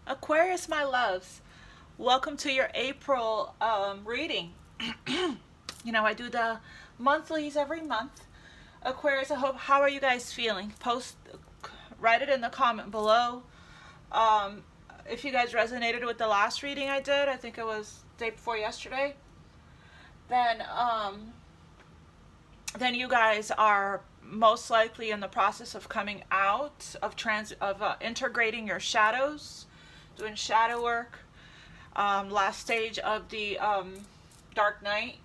Aquarius, my loves, welcome to your April reading. You know, I do the monthlies every month. Aquarius, how are you guys feeling? Write it in the comment below. If you guys resonated with the last reading I did, I think it was day before yesterday, then you guys are most likely in the process of coming out of integrating your shadows, doing shadow work, last stage of the dark night,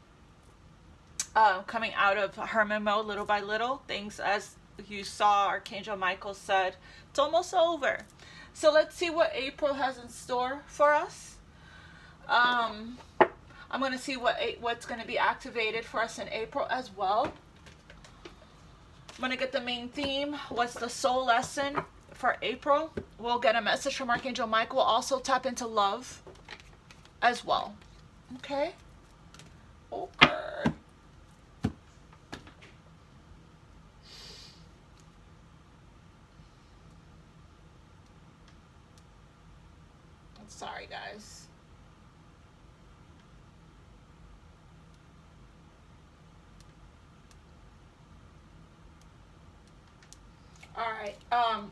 coming out of hermit mode little by little. Things, as you saw, Archangel Michael said, it's almost over. So let's see what April has in store for us. I'm going to see what's going to be activated for us in April as well. I'm going to get the main theme. What's the soul lesson for April? We'll get a message from Archangel Michael. We'll also tap into love as well. Okay? Okay. I'm sorry, guys. All right,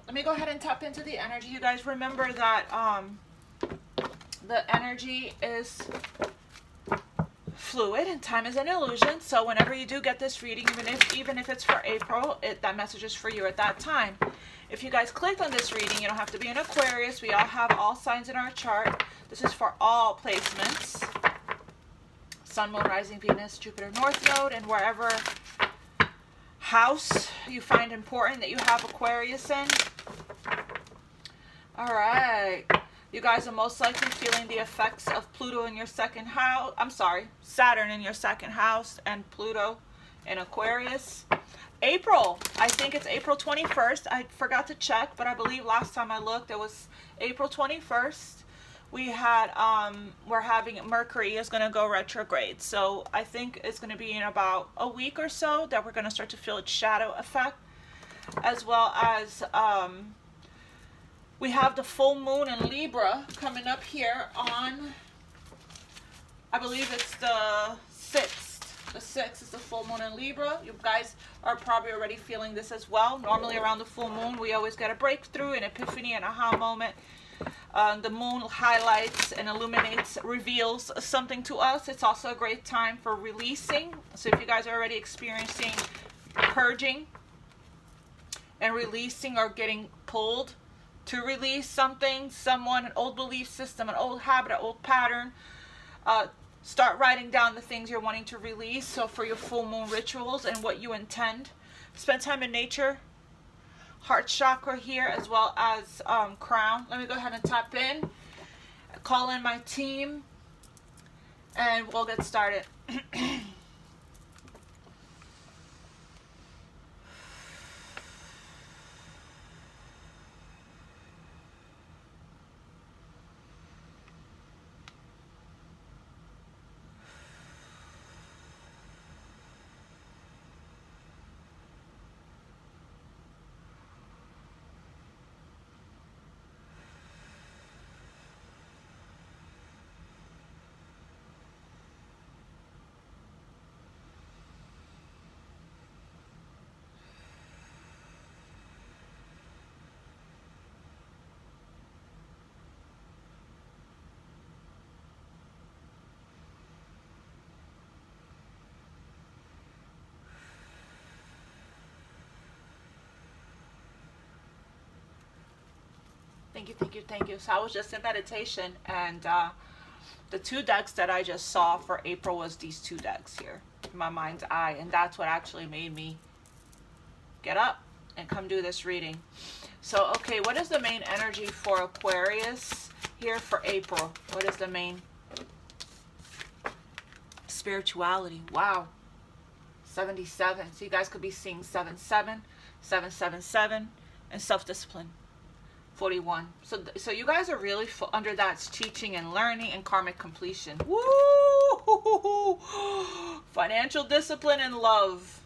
let me go ahead and tap into the energy. You guys remember that the energy is fluid and time is an illusion. So whenever you do get this reading, even if it's for April, that message is for you at that time. If you guys clicked on this reading, you don't have to be an Aquarius. We all have all signs in our chart. This is for all placements. Sun, Moon, Rising, Venus, Jupiter, North Node, and wherever house you find important that you have Aquarius in. All right, you guys are most likely feeling the effects of Pluto in your second house. Saturn in your second house and Pluto in Aquarius. April, I think it's April 21st. I forgot to check, but I believe last time I looked it was April 21st. We're having Mercury is going to go retrograde. So I think it's going to be in about a week or so that we're going to start to feel its shadow effect, as well as we have the full moon in Libra coming up here on, I believe it's the 6th. The 6th is the full moon in Libra. You guys are probably already feeling this as well. Normally around the full moon, we always get a breakthrough, an epiphany, an aha moment. The moon highlights and illuminates, reveals something to us. It's also a great time for releasing. So if you guys are already experiencing purging and releasing, or getting pulled to release something, someone, an old belief system, an old habit, an old pattern, start writing down the things you're wanting to release. So for your full moon rituals and what you intend, spend time in nature. Heart chakra here, as well as crown. Let me go ahead and tap in, call in my team, and we'll get started. Thank you. So I was just in meditation, and the two decks that I just saw for April was these two decks here in my mind's eye, and that's what actually made me get up and come do this reading. So, okay, what is the main energy for Aquarius here for April? What is the main spirituality? Wow. 77. So you guys could be seeing 77, 777, and self-discipline. 41. So you guys are really under that teaching and learning and karmic completion. Woo! Financial discipline and love.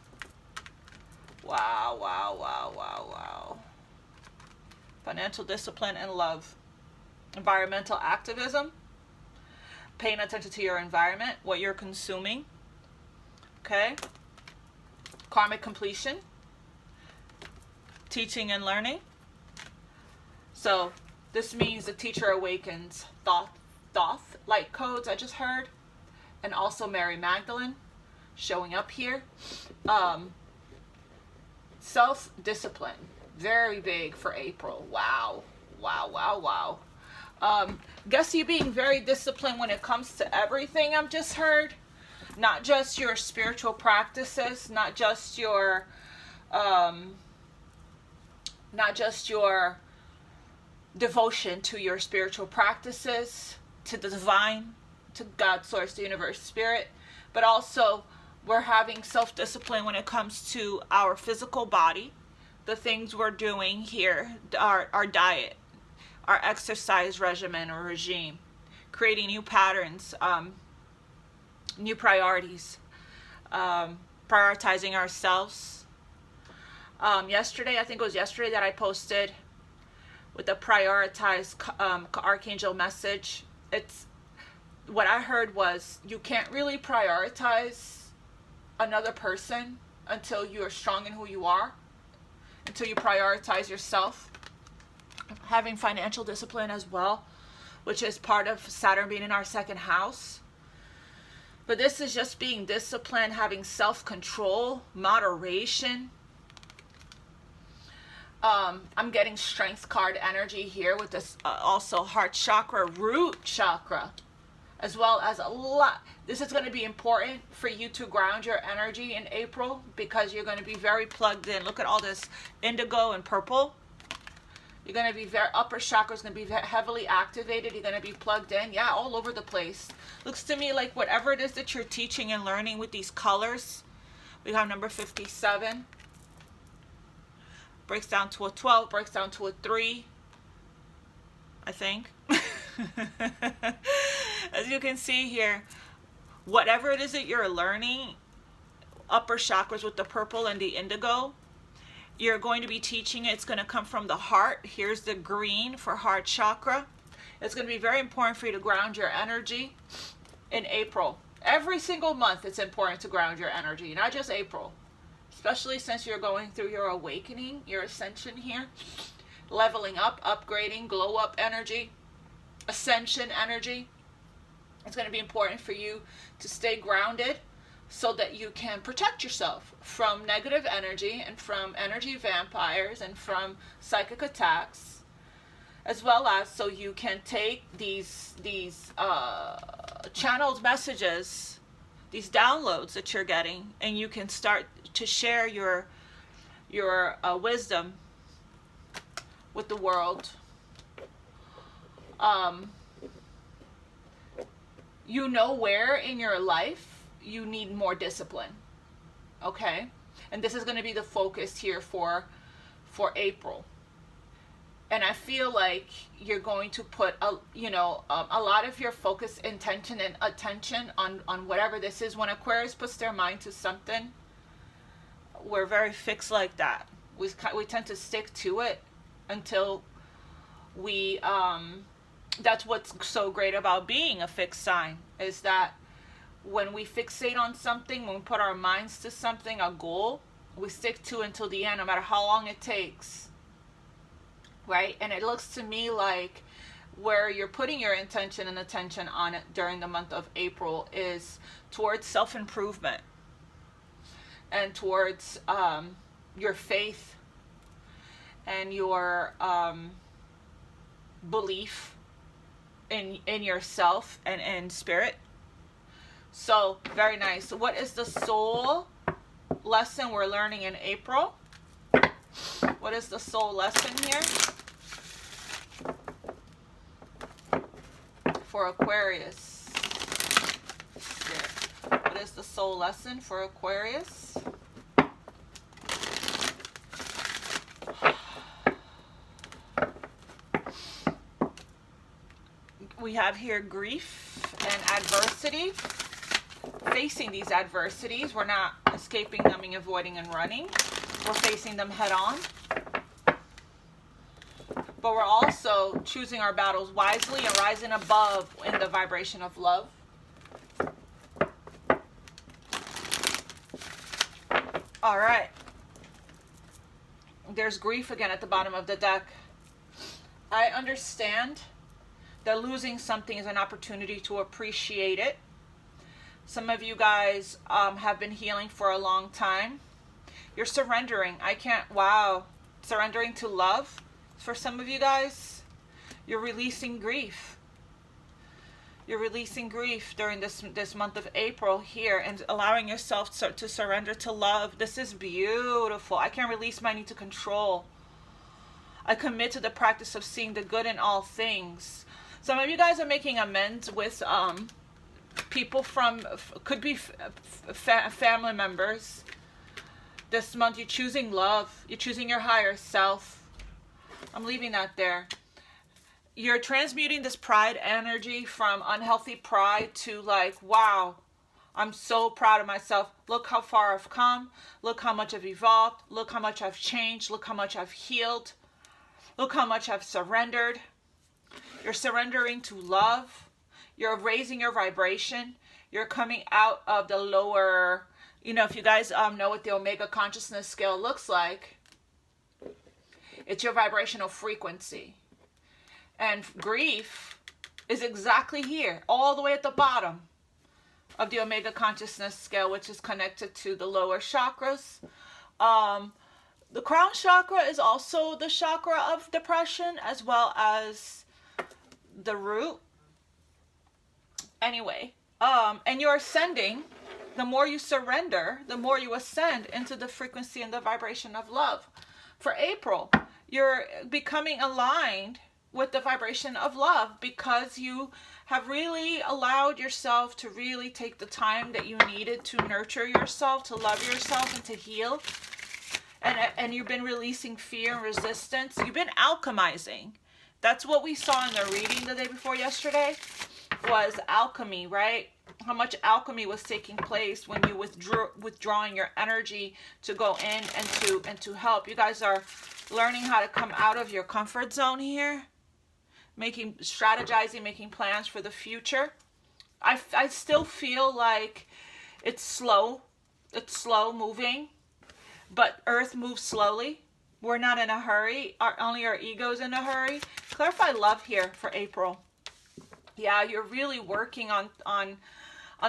Wow, wow, wow, wow, wow. Financial discipline and love. environmental activism, paying attention to your environment, what you're consuming. Okay? Karmic completion, teaching and learning. So this means the teacher awakens. Thoth, light codes I just heard, and also Mary Magdalene showing up here. Self-discipline, very big for April. Wow. Guess you being very disciplined when it comes to everything I've just heard. Not just your spiritual practices, not just your devotion to your spiritual practices, to the divine, to God, source, the universe, spirit, but also we're having self-discipline when it comes to our physical body, the things we're doing here, our diet, our exercise regimen or regime, creating new patterns, new priorities, prioritizing ourselves. Yesterday, I think it was yesterday that I posted with the prioritized archangel message. It's what I heard was you can't really prioritize another person until you are strong in who you are, until you prioritize yourself. Having financial discipline as well, which is part of Saturn being in our second house. But this is just being disciplined, having self-control, moderation. I'm getting strength card energy here with this also heart chakra, root chakra, as well as a lot. This is going to be important for you to ground your energy in April because you're going to be very plugged in. Look at all this indigo and purple. You're going to be very, upper chakra is going to be heavily activated. You're going to be plugged in. Yeah, all over the place. Looks to me like whatever it is that you're teaching and learning with these colors. We have number 57. Breaks down to a 12, breaks down to a 3, I think. As you can see here, whatever it is that you're learning, upper chakras with the purple and the indigo, you're going to be teaching it. It's going to come from the heart. Here's the green for heart chakra. It's going to be very important for you to ground your energy in April. Every single month it's important to ground your energy, not just April. Especially since you're going through your awakening, your ascension here. Leveling up, upgrading, glow up energy, ascension energy. It's going to be important for you to stay grounded so that you can protect yourself from negative energy and from energy vampires and from psychic attacks, as well as so you can take these channeled messages, these downloads that you're getting, and you can start to share your wisdom with the world. You know where in your life you need more discipline, okay? And this is going to be the focus here for April. And I feel like you're going to put a lot of your focus, intention, and attention on whatever this is. When Aquarius puts their mind to something, we're very fixed like that. We tend to stick to it until we that's what's so great about being a fixed sign, is that when we fixate on something, when we put our minds to something, a goal, we stick to it until the end, no matter how long it takes, right? And it looks to me like where you're putting your intention and attention on it during the month of April is towards self-improvement and towards your faith and your belief in yourself and in spirit. So very nice. So what is the soul lesson we're learning in April? What is the soul lesson here for Aquarius? What is the soul lesson for Aquarius? We have here grief and adversity. Facing these adversities, we're not escaping them and avoiding and running. We're facing them head on. but we're also choosing our battles wisely and rising above in the vibration of love. All right. There's grief again at the bottom of the deck. I understand that losing something is an opportunity to appreciate it. Some of you guys have been healing for a long time. You're surrendering. Wow. Surrendering to love. For some of you guys, you're releasing grief. You're releasing grief during this month of April here and allowing yourself to surrender to love. This is beautiful. I can release my need to control. I commit to the practice of seeing the good in all things. Some of you guys are making amends with people from, could be family members. This month you're choosing love. You're choosing your higher self. I'm leaving that there. You're transmuting this pride energy from unhealthy pride to like, wow, I'm so proud of myself. Look how far I've come. Look how much I've evolved. Look how much I've changed. Look how much I've healed. Look how much I've surrendered. You're surrendering to love. You're raising your vibration. You're coming out of the lower, if you guys know what the Omega consciousness scale looks like, it's your vibrational frequency. And grief is exactly here, all the way at the bottom of the Omega consciousness scale, which is connected to the lower chakras. The crown chakra is also the chakra of depression, as well as the root. Anyway, and you're ascending. The more you surrender, the more you ascend into the frequency and the vibration of love. For April, you're becoming aligned with the vibration of love because you have really allowed yourself to really take the time that you needed to nurture yourself, to love yourself, and to heal. And you've been releasing fear and resistance. You've been alchemizing. That's what we saw in the reading the day before yesterday, was alchemy, right? How much alchemy was taking place when you withdrawing your energy to go in and to help. You guys are learning how to come out of your comfort zone here, strategizing, making plans for the future. I still feel like it's slow moving, but Earth moves slowly. We're not in a hurry. Only our ego's in a hurry. Clarify love here for April. Yeah, you're really working on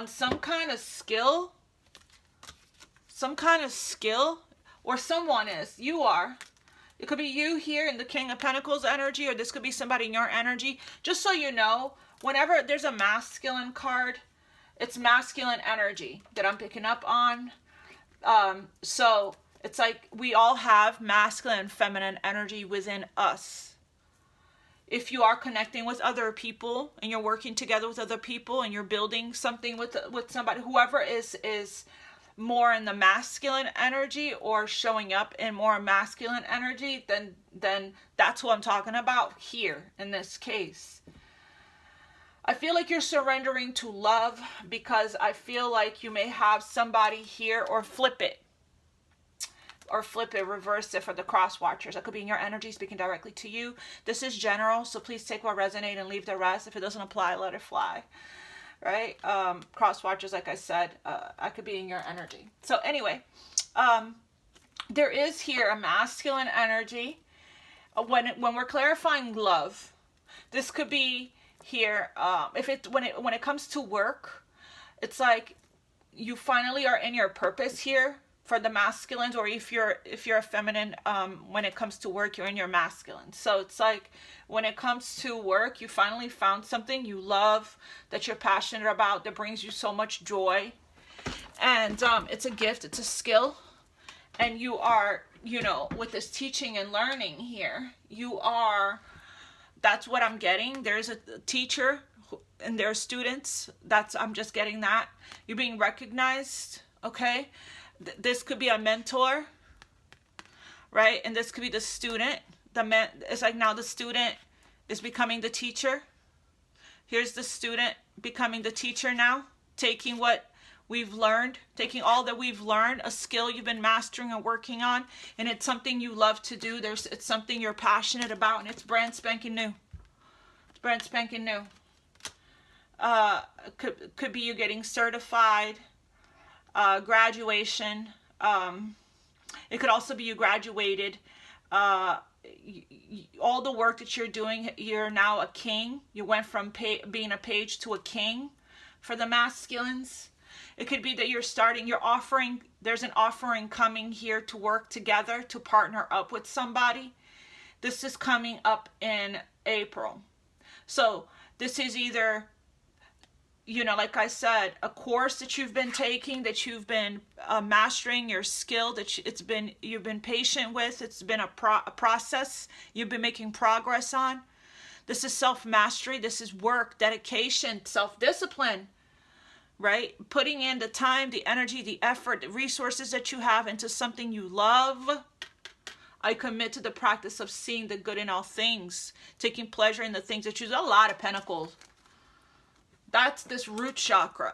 some kind of skill. Some kind of skill, or someone is. You are. It could be you here in the King of Pentacles energy, or this could be somebody in your energy. Just so you know, whenever there's a masculine card, it's masculine energy that I'm picking up on. So it's like we all have masculine and feminine energy within us. If you are connecting with other people and you're working together with other people and you're building something with somebody, whoever is more in the masculine energy or showing up in more masculine energy, then that's what I'm talking about here in this case. I feel like you're surrendering to love because I feel like you may have somebody here, or flip it, reverse it for the cross watchers. That could be in your energy speaking directly to you. This is general, so please take what resonates and leave the rest. If it doesn't apply, let it fly. Right? Cross watchers, like I said, I could be in your energy. So anyway, there is here a masculine energy. When we're clarifying love, this could be here. When it comes to work, it's like you finally are in your purpose here. For the masculines, or if you're a feminine, when it comes to work, you're in your masculine. So it's like when it comes to work, you finally found something you love, that you're passionate about, that brings you so much joy. And it's a gift, it's a skill. And you are, with this teaching and learning here, that's what I'm getting. There's a teacher and there are students. I'm just getting that. You're being recognized, okay? This could be a mentor, right? And this could be the student. It's like now the student is becoming the teacher. Here's the student becoming the teacher now, taking what we've learned, taking all that we've learned, a skill you've been mastering and working on, and it's something you love to do. It's something you're passionate about, and it's brand spanking new. It's brand spanking new. Could be you getting certified, graduation. It could also be you graduated. All the work that you're doing, you're now a king. You went from being a page to a king for the masculines. It could be that you're offering, there's an offering coming here to work together, to partner up with somebody. This is coming up in April. So this is either, you know, like I said, a course that you've been taking, that you've been mastering your skill, that you've been patient with. It's been a process you've been making progress on. This is self-mastery. This is work, dedication, self-discipline, right? Putting in the time, the energy, the effort, the resources that you have into something you love. I commit to the practice of seeing the good in all things, taking pleasure in the things that choose. A lot of pentacles. That's this root chakra.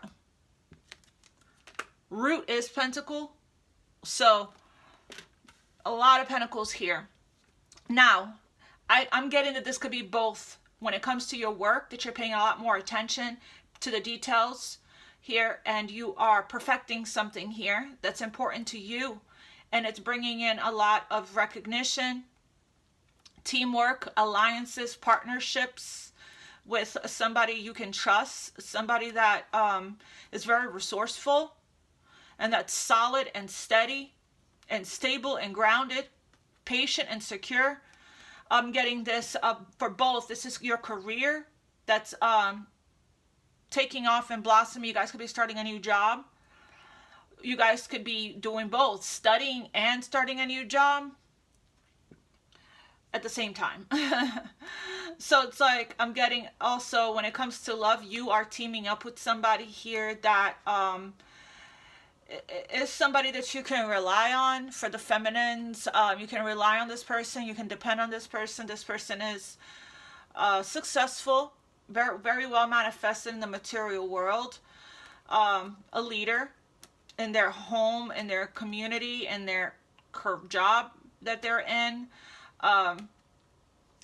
Root is pentacle. So a lot of pentacles here. Now, I'm getting that this could be both. When it comes to your work, that you're paying a lot more attention to the details here, and you are perfecting something here that's important to you, and it's bringing in a lot of recognition, teamwork, alliances, partnerships with somebody you can trust, somebody that is very resourceful, and that's solid and steady and stable and grounded, patient and secure. I'm getting this for both. This is your career that's taking off and blossoming. You guys could be starting a new job. You guys could be doing both, studying and starting a new job at the same time. So it's like, I'm getting also, when it comes to love, you are teaming up with somebody here that is somebody that you can rely on. For the feminines, you can rely on this person. You can depend on this person. This person is successful, very, very well manifested in the material world, a leader in their home, in their community, in their job that they're in. And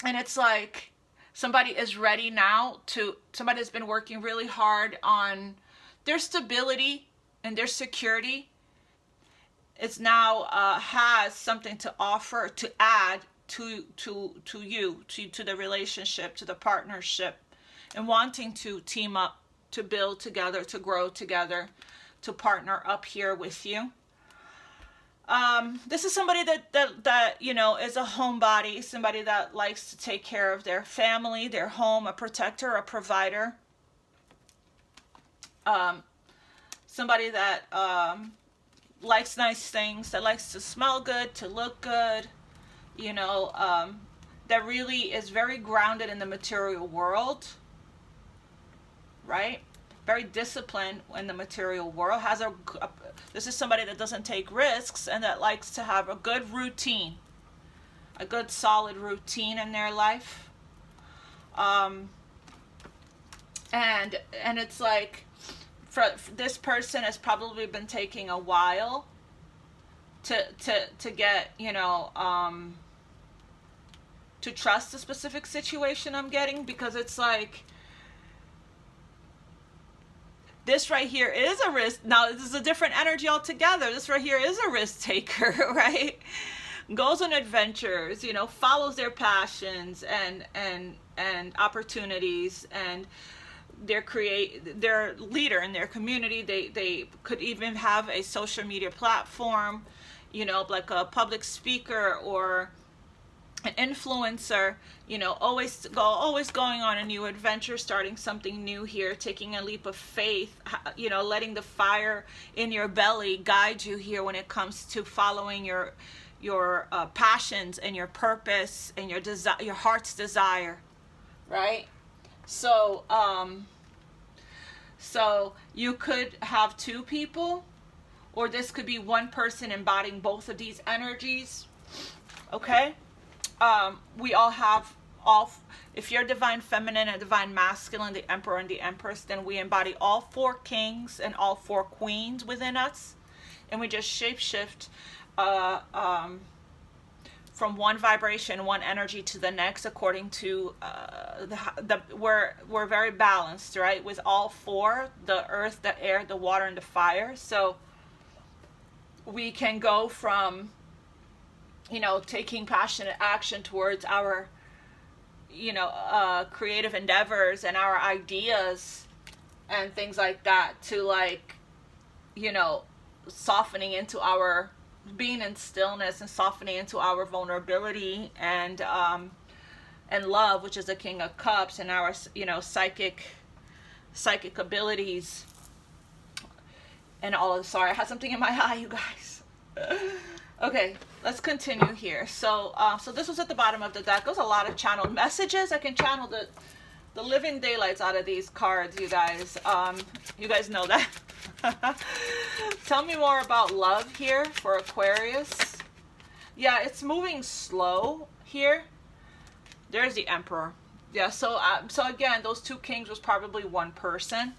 it's like somebody is ready now somebody has been working really hard on their stability and their security. It's now has something to offer, to add to you, to the relationship, to the partnership, and wanting to team up, to build together, to grow together, to partner up here with you. This is somebody that you know, is a homebody, somebody that likes to take care of their family, their home, a protector, a provider. Somebody that likes nice things, that likes to smell good, to look good, you know, that really is very grounded in the material world, right? Very disciplined in the material world. This is somebody that doesn't take risks and that likes to have a good routine, a good solid routine in their life. And it's like, for this person has probably been taking a while to get, you know, to trust a specific situation, I'm getting, because it's like, this right here is a risk. Now, this is a different energy altogether. This right here is a risk taker, right? Goes on adventures, you know, follows their passions and opportunities, and they're leader in their community. They could even have a social media platform, you know, like a public speaker or an influencer, you know, always going on a new adventure, starting something new here, taking a leap of faith, you know, letting the fire in your belly guide you here when it comes to following your passions and your purpose and your heart's desire, right? So so you could have two people, or this could be one person embodying both of these energies. Okay. We all have if you're divine feminine and divine masculine, the emperor and the empress, then we embody all 4 kings and all 4 queens within us, and we just shapeshift from one vibration, one energy to the next, according to we're very balanced, right, with all 4, the earth, the air, the water, and the fire. So we can go from, you know, taking passionate action towards our, you know, creative endeavors and our ideas and things like that, to, like, you know, softening into our being in stillness and softening into our vulnerability and love, which is the King of Cups, and our, you know, psychic abilities and all of. Sorry, I had something in my eye, you guys. Okay, let's continue here. So so this was at the bottom of the deck. There's a lot of channeled messages. I can channel the living daylights out of these cards, you guys. You guys know that. Tell me more about love here for Aquarius. Yeah, it's moving slow here. There's the Emperor. Yeah, so so again, those 2 kings was probably one person.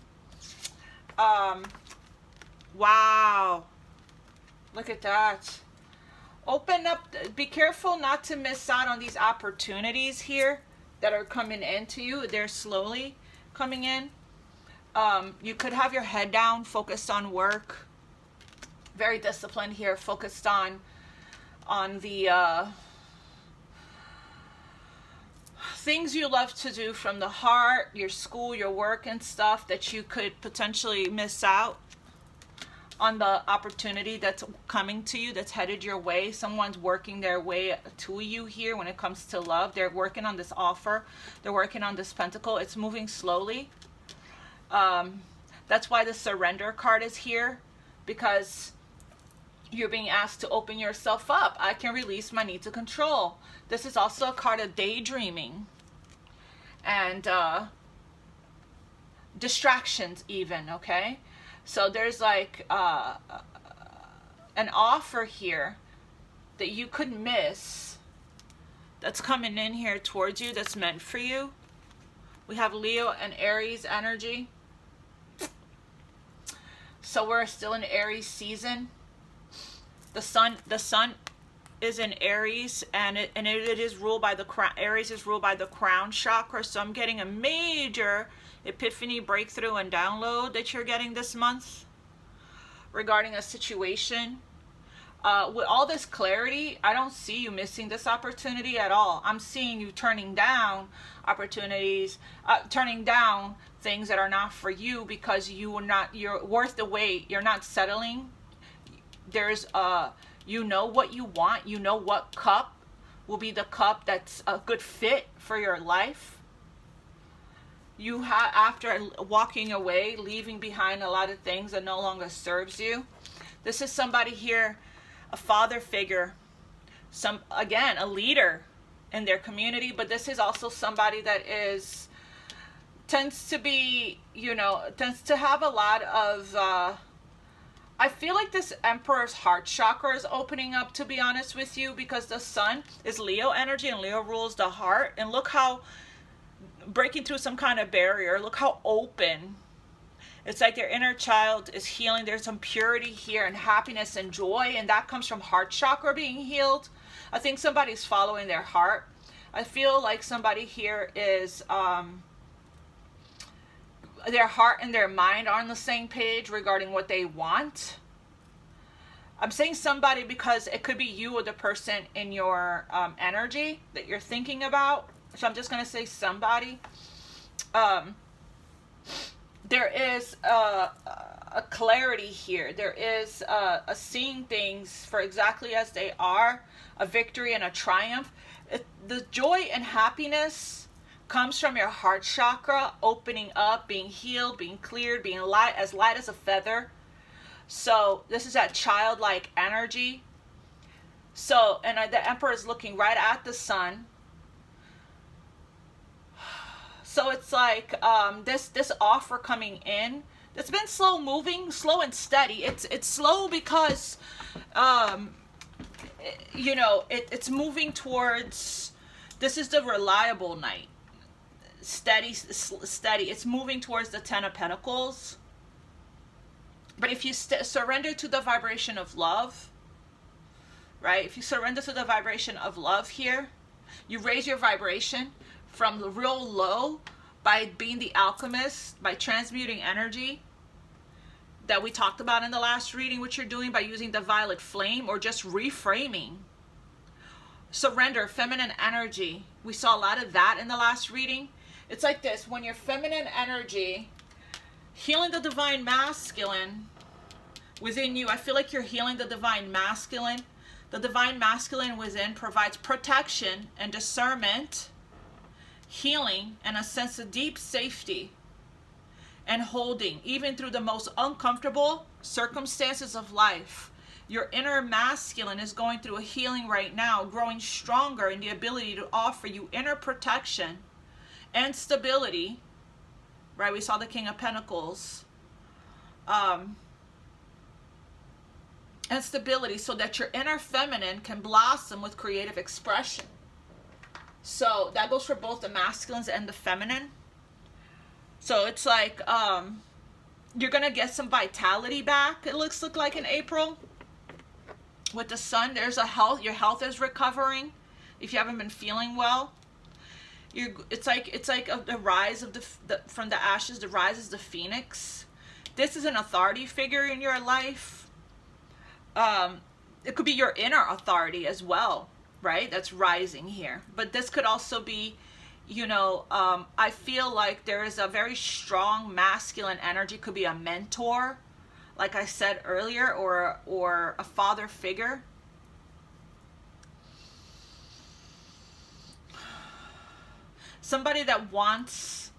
Wow, look at that. Open up, be careful not to miss out on these opportunities here that are coming into you. They're slowly coming in. You could have your head down, focused on work, very disciplined here, focused on the things you love to do from the heart, your school, your work and stuff, that you could potentially miss out on the opportunity that's coming to you, that's headed your way. Someone's working their way to you here when it comes to love. They're working on this offer. They're working on this pentacle. It's moving slowly. That's why the surrender card is here, because you're being asked to open yourself up. I can release my need to control. This is also a card of daydreaming and distractions even, okay? So there's like an offer here that you could miss that's coming in here towards you, that's meant for you. We have Leo and Aries energy. So we're still in Aries season. The sun is in Aries, and it is ruled by the crown. Aries is ruled by the crown chakra. So I'm getting a major epiphany, breakthrough, and download that you're getting this month regarding a situation. With all this clarity, I don't see you missing this opportunity at all. I'm seeing you turning down opportunities, turning down things that are not for you, because you're worth the wait. You're not settling. There's you know what you want. You know what cup will be the cup that's a good fit for your life. You have, after walking away, leaving behind a lot of things that no longer serves you. This is somebody here, a father figure, again, a leader in their community, but this is also somebody that tends to be, you know, tends to have a lot of, I feel like this Emperor's heart chakra is opening up, to be honest with you, because the sun is Leo energy and Leo rules the heart. And look how, breaking through some kind of barrier, look how open. It's like their inner child is healing. There's some purity here and happiness and joy, and that comes from heart chakra being healed. I think somebody's following their heart. I feel like somebody here is, their heart and their mind are on the same page regarding what they want. I'm saying somebody because it could be you or the person in your energy that you're thinking about. So I'm just going to say somebody. There is a clarity here. There is a seeing things for exactly as they are, a victory and a triumph. The joy and happiness comes from your heart chakra opening up, being healed, being cleared, being light as a feather. So this is that childlike energy. So, and the Emperor is looking right at the sun. So it's like this offer coming in. It's been slow moving, slow and steady. It's slow because you know, it's moving towards This is the reliable knight. Steady, steady. It's moving towards the Ten of Pentacles. But if you surrender to the vibration of love, right? If you surrender to the vibration of love here, you raise your vibration from the real low by being the alchemist, by transmuting energy that we talked about in the last reading, which you're doing by using the violet flame or just reframing. Surrender, feminine energy. We saw a lot of that in the last reading. It's like this, when your feminine energy, healing the divine masculine within you, I feel like you're healing the divine masculine. The divine masculine within provides protection and discernment, healing, and a sense of deep safety and holding, even through the most uncomfortable circumstances of life. Your inner masculine is going through a healing right now, growing stronger in the ability to offer you inner protection and stability, right? We saw the King of Pentacles. And stability so that your inner feminine can blossom with creative expression. So that goes for both the masculines and the feminine. So it's like you're going to get some vitality back, it looks like in April. With the sun, there's a health, your health is recovering if you haven't been feeling well. It's like the rise of from the ashes, the rise is the phoenix. This is an authority figure in your life. It could be your inner authority as well, right? That's rising here. But this could also be, you know, I feel like there is a very strong masculine energy. Could be a mentor, like I said earlier, or a father figure. Somebody that wants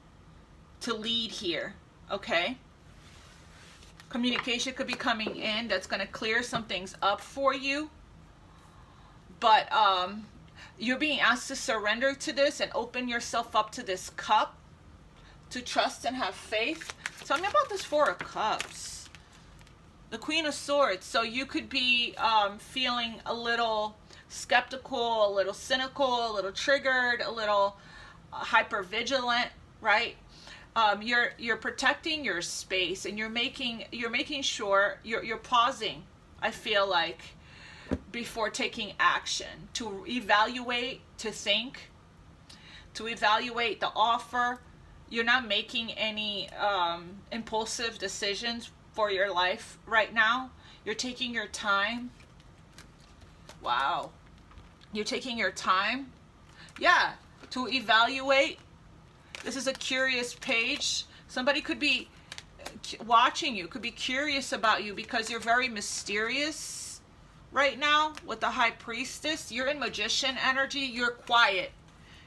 to lead here, okay? Communication could be coming in that's going to clear some things up for you. But you're being asked to surrender to this and open yourself up to this cup, to trust and have faith. Tell me about this Four of Cups. The Queen of Swords. So you could be feeling a little skeptical, a little cynical, a little triggered, a little hyper-vigilant, right? You're protecting your space, and you're making sure you're pausing, I feel like, before taking action, to evaluate, to think, to evaluate the offer. You're not making any impulsive decisions for your life right now. You're taking your time. Wow. You're taking your time, yeah, to evaluate. This is a curious page. Somebody could be watching you, could be curious about you because you're very mysterious right now with the High Priestess. You're in Magician energy. You're quiet.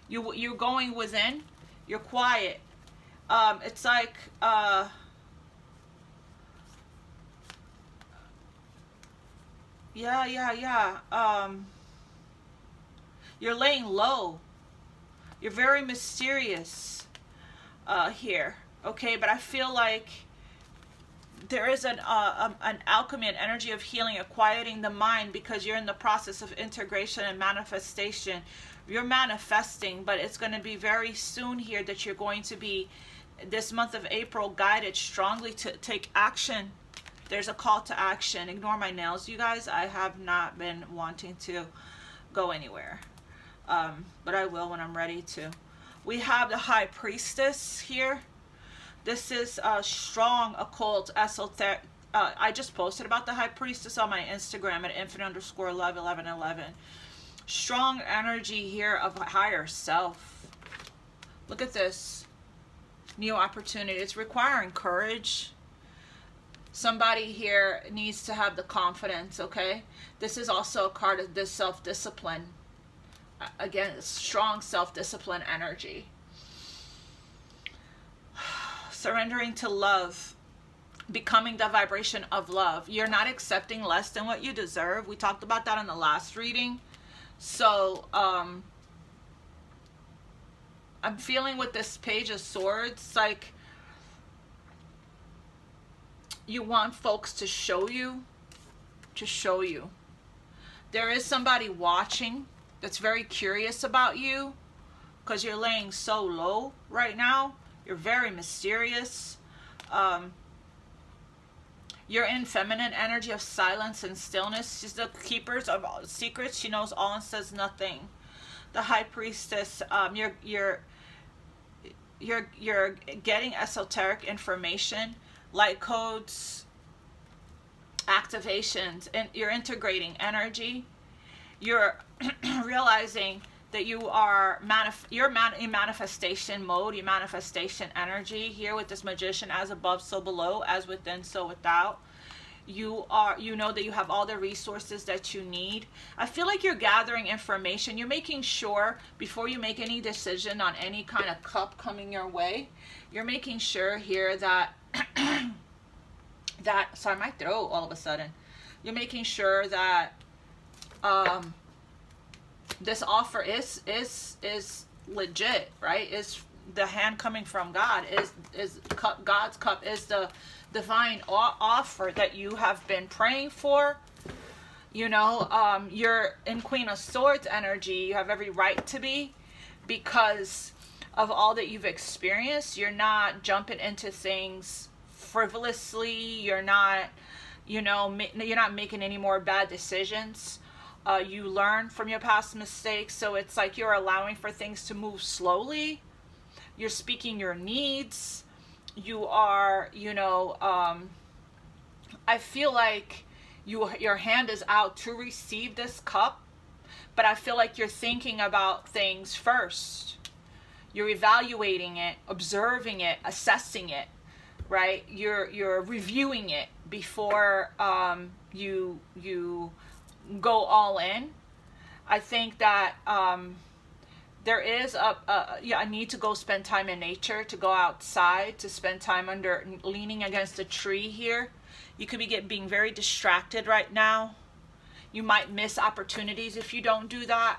You're going within. You're quiet. It's like you're laying low. You're very mysterious here, okay? But I feel like there is an alchemy, an energy of healing, of quieting the mind, because you're in the process of integration and manifestation. You're manifesting, but it's going to be very soon here that you're going to be, this month of April, guided strongly to take action. There's a call to action. Ignore my nails, you guys. I have not been wanting to go anywhere. But I will when I'm ready to. We have the High Priestess here. This is a strong occult esoteric. I just posted about the High Priestess on my Instagram at infinite_love1111. Strong energy here of higher self. Look at this. New opportunity. It's requiring courage. Somebody here needs to have the confidence, okay? This is also a card of this self-discipline. Again, strong self-discipline energy. Surrendering to love. Becoming the vibration of love. You're not accepting less than what you deserve. We talked about that in the last reading. So, I'm feeling with this Page of Swords, like you want folks to show you. There is somebody watching that's very curious about you, because you're laying so low right now. You're very mysterious. You're in feminine energy of silence and stillness. She's the keepers of all secrets. She knows all and says nothing. The High Priestess, you're getting esoteric information, light codes, activations, and you're integrating energy. You're realizing that you are in manifestation mode, your manifestation energy here with this Magician, as above, so below, as within, so without. You know that you have all the resources that you need. I feel like you're gathering information. You're making sure before you make any decision on any kind of cup coming your way, you're making sure here that sorry, my throat all of a sudden. You're making sure that this offer is legit, right? Is the hand coming from God, is God's cup, is the divine offer that you have been praying for. You know, you're in Queen of Swords energy. You have every right to be, because of all that you've experienced. You're not jumping into things frivolously. You're not, you're not making any more bad decisions. You learn from your past mistakes, so it's like you're allowing for things to move slowly. You're speaking your needs. You are, I feel like your hand is out to receive this cup, but I feel like you're thinking about things first. You're evaluating it, observing it, assessing it, right? You're reviewing it before you go all in. I think that there is a need to go spend time in nature, to go outside, to spend time leaning against a tree here. You could be being very distracted right now. You might miss opportunities if you don't do that.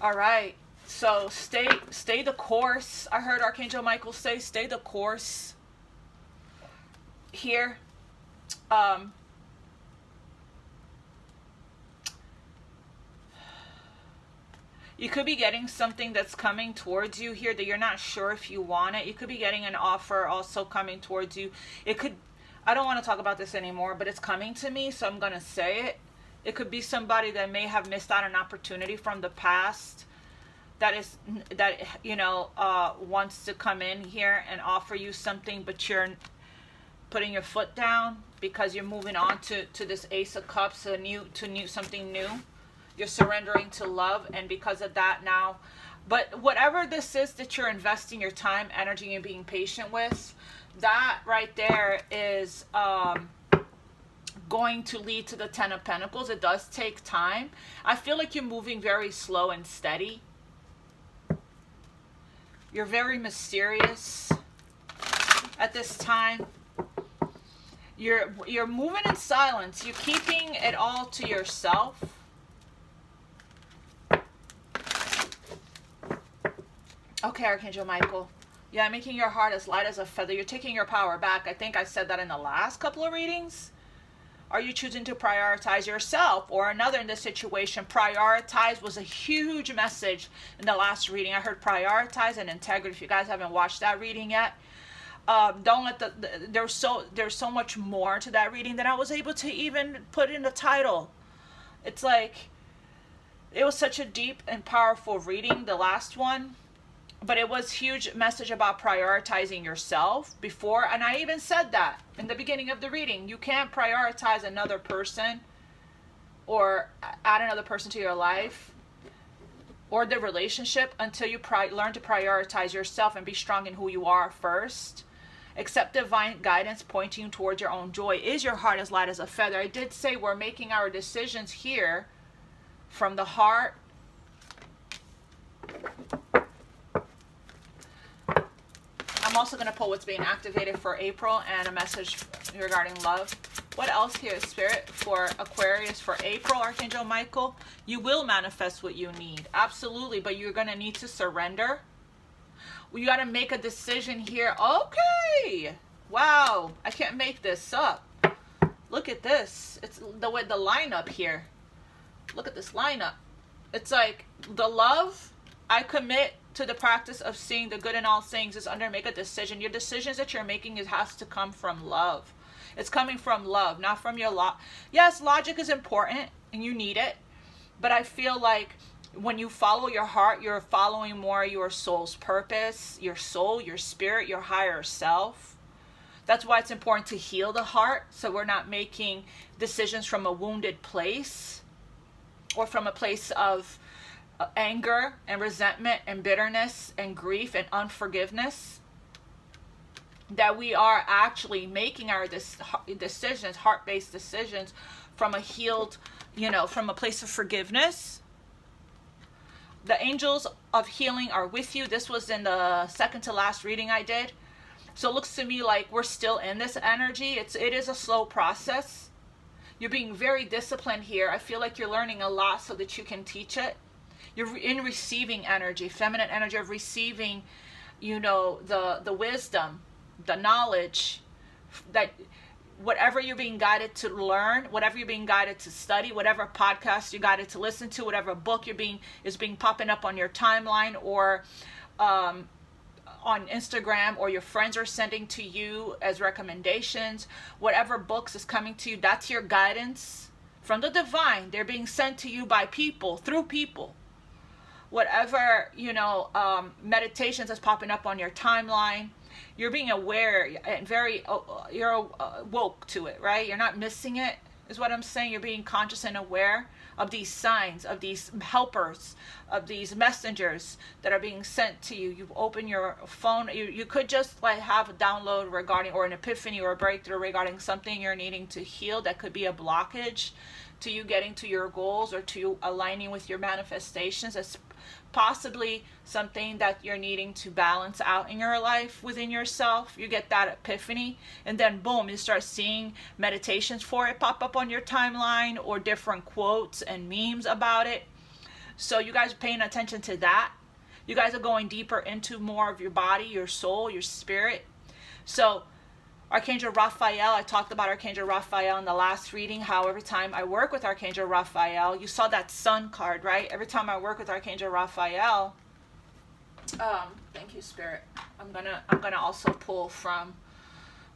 All right, so stay the course. I heard Archangel Michael say, stay the course here. You could be getting something that's coming towards you here that you're not sure if you want it. You could be getting an offer also coming towards you. It could, I don't want to talk about this anymore, but it's coming to me, so I'm going to say it. It could be somebody that may have missed out on an opportunity from the past that wants to come in here and offer you something, but you're putting your foot down because you're moving on to this Ace of Cups, something new. You're surrendering to love, and because of that now, but whatever this is that you're investing your time, energy, and being patient with, that right there is going to lead to the Ten of Pentacles. It does take time. I feel like you're moving very slow and steady. You're very mysterious at this time. You're moving in silence. You're keeping it all to yourself. Okay, Archangel Michael. Yeah, making your heart as light as a feather. You're taking your power back. I think I said that in the last couple of readings. Are you choosing to prioritize yourself or another in this situation? Prioritize was a huge message in the last reading. I heard prioritize and integrity. If you guys haven't watched that reading yet, don't let there's so much more to that reading than I was able to even put in the title. It's like, it was such a deep and powerful reading, the last one. But it was huge message about prioritizing yourself before. And I even said that in the beginning of the reading. You can't prioritize another person or add another person to your life or the relationship until you learn to prioritize yourself and be strong in who you are first. Accept divine guidance pointing you towards your own joy. Is your heart as light as a feather? I did say we're making our decisions here from the heart. I'm also going to pull what's being activated for April and a message regarding love. What else here, Spirit, for Aquarius for April, Archangel Michael? You will manifest what you need. Absolutely, but you're going to need to surrender. You got to make a decision here. Okay. Wow. I can't make this up. Look at this. It's the way the lineup here. Look at this lineup. it's like the love, I commit to the practice of seeing the good in all things is under make a decision. Your decisions that you're making, it has to come from love. It's coming from love, not from your yes, logic is important and you need it, but I feel like when you follow your heart, you're following more your soul's purpose, your soul, your spirit, your higher self. That's why it's important to heal the heart, so we're not making decisions from a wounded place or from a place of anger and resentment and bitterness and grief and unforgiveness. That we are actually making our decisions, heart-based decisions, from a healed, from a place of forgiveness. The angels of healing are with you. This was in the second to last reading I did. So it looks to me like we're still in this energy. It is a slow process. You're being very disciplined here. I feel like you're learning a lot so that you can teach it. You're in receiving energy, feminine energy of receiving, the wisdom, the knowledge, that whatever you're being guided to learn, whatever you're being guided to study, whatever podcast you're guided to listen to, whatever book is being popping up on your timeline or on Instagram, or your friends are sending to you as recommendations, whatever books is coming to you, that's your guidance from the divine. They're being sent to you by people, through people. Whatever, meditations is popping up on your timeline, you're being aware and you're woke to it, right? You're not missing it, is what I'm saying. You're being conscious and aware of these signs, of these helpers, of these messengers that are being sent to you. You've opened your phone. You could just have a download regarding, or an epiphany or a breakthrough regarding something you're needing to heal. That could be a blockage to you getting to your goals or to you aligning with your manifestations. That's possibly something that you're needing to balance out in your life within yourself. You get that epiphany, and then boom, you start seeing meditations for it pop up on your timeline, or different quotes and memes about it. So you guys are paying attention to that. You guys are going deeper into more of your body, your soul, your spirit. So Archangel Raphael, I talked about Archangel Raphael in the last reading, how every time I work with Archangel Raphael, you saw that sun card, right? Every time I work with Archangel Raphael, thank you, Spirit. I'm gonna also pull from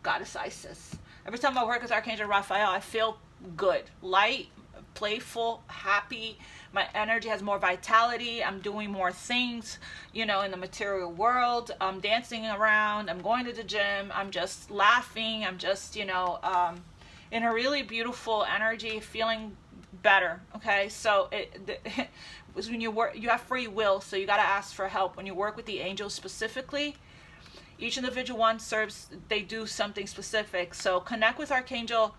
Goddess Isis. Every time I work with Archangel Raphael, I feel good, light, playful, happy. My energy has more vitality. I'm doing more things, in the material world. I'm dancing around. I'm going to the gym. I'm just laughing. I'm just, in a really beautiful energy, feeling better. Okay, so when you work, you have free will, so you got to ask for help. When you work with the angels specifically, each individual one they do something specific. So connect with Archangel,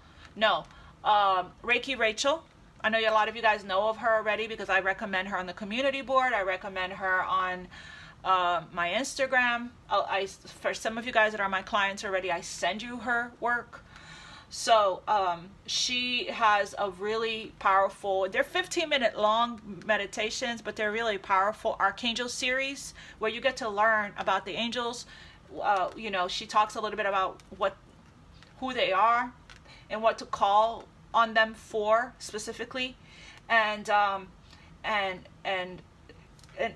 Reiki Rachel. I know a lot of you guys know of her already because I recommend her on the community board. I recommend her on my Instagram. For some of you guys that are my clients already, I send you her work. So she has a really powerful, they're 15-minute long meditations, but they're really powerful Archangel series where you get to learn about the angels. She talks a little bit about who they are and what to call on them for specifically, and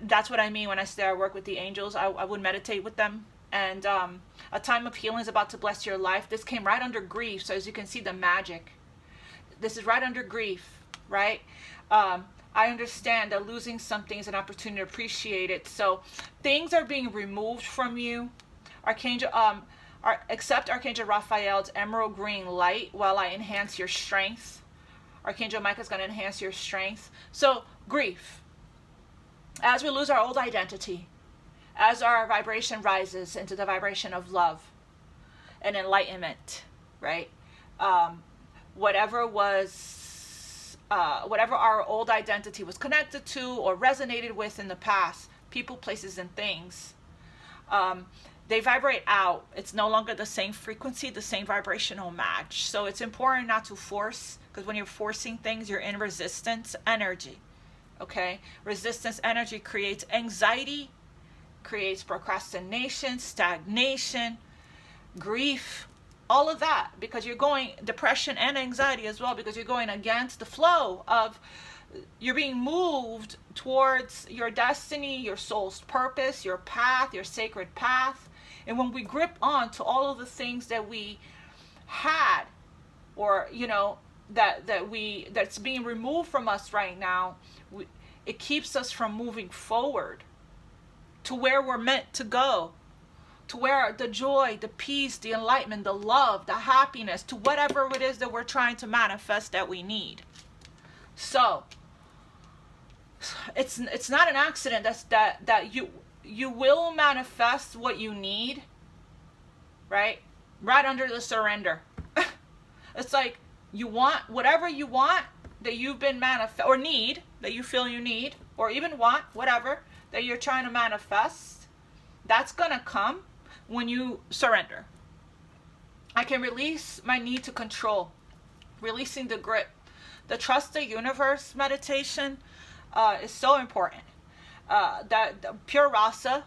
that's what I mean when I say I work with the angels. I would meditate with them, and a time of healing is about to bless your life. This came right under grief, so as you can see the magic, this is right under grief, right? I understand that losing something is an opportunity to appreciate it. So things are being removed from you. Archangel accept Archangel Raphael's emerald green light while I enhance your strength. Archangel Michael is going to enhance your strength. So grief, as we lose our old identity, as our vibration rises into the vibration of love and enlightenment, right? Whatever our old identity was connected to or resonated with in the past, people, places, and things, they vibrate out. It's no longer the same frequency, the same vibrational match. So it's important not to force, because when you're forcing things, you're in resistance energy. Okay? Resistance energy creates anxiety, creates procrastination, stagnation, grief, all of that, because you're going, depression and anxiety as well, because you're going against the flow of you're being moved towards your destiny, your soul's purpose, your path, your sacred path. And when we grip on to all of the things that we had, or that's being removed from us right now, it keeps us from moving forward to where we're meant to go, to where the joy, the peace, the enlightenment, the love, the happiness, to whatever it is that we're trying to manifest that we need. So it's not an accident that you will manifest what you need, right under the surrender. It's like, you want whatever you want that you've been or need, that you feel you need, or even want, whatever that you're trying to manifest, that's gonna come when you surrender. I can release my need to control, releasing the grip. The Trust the Universe meditation is so important. That Pure Rasa,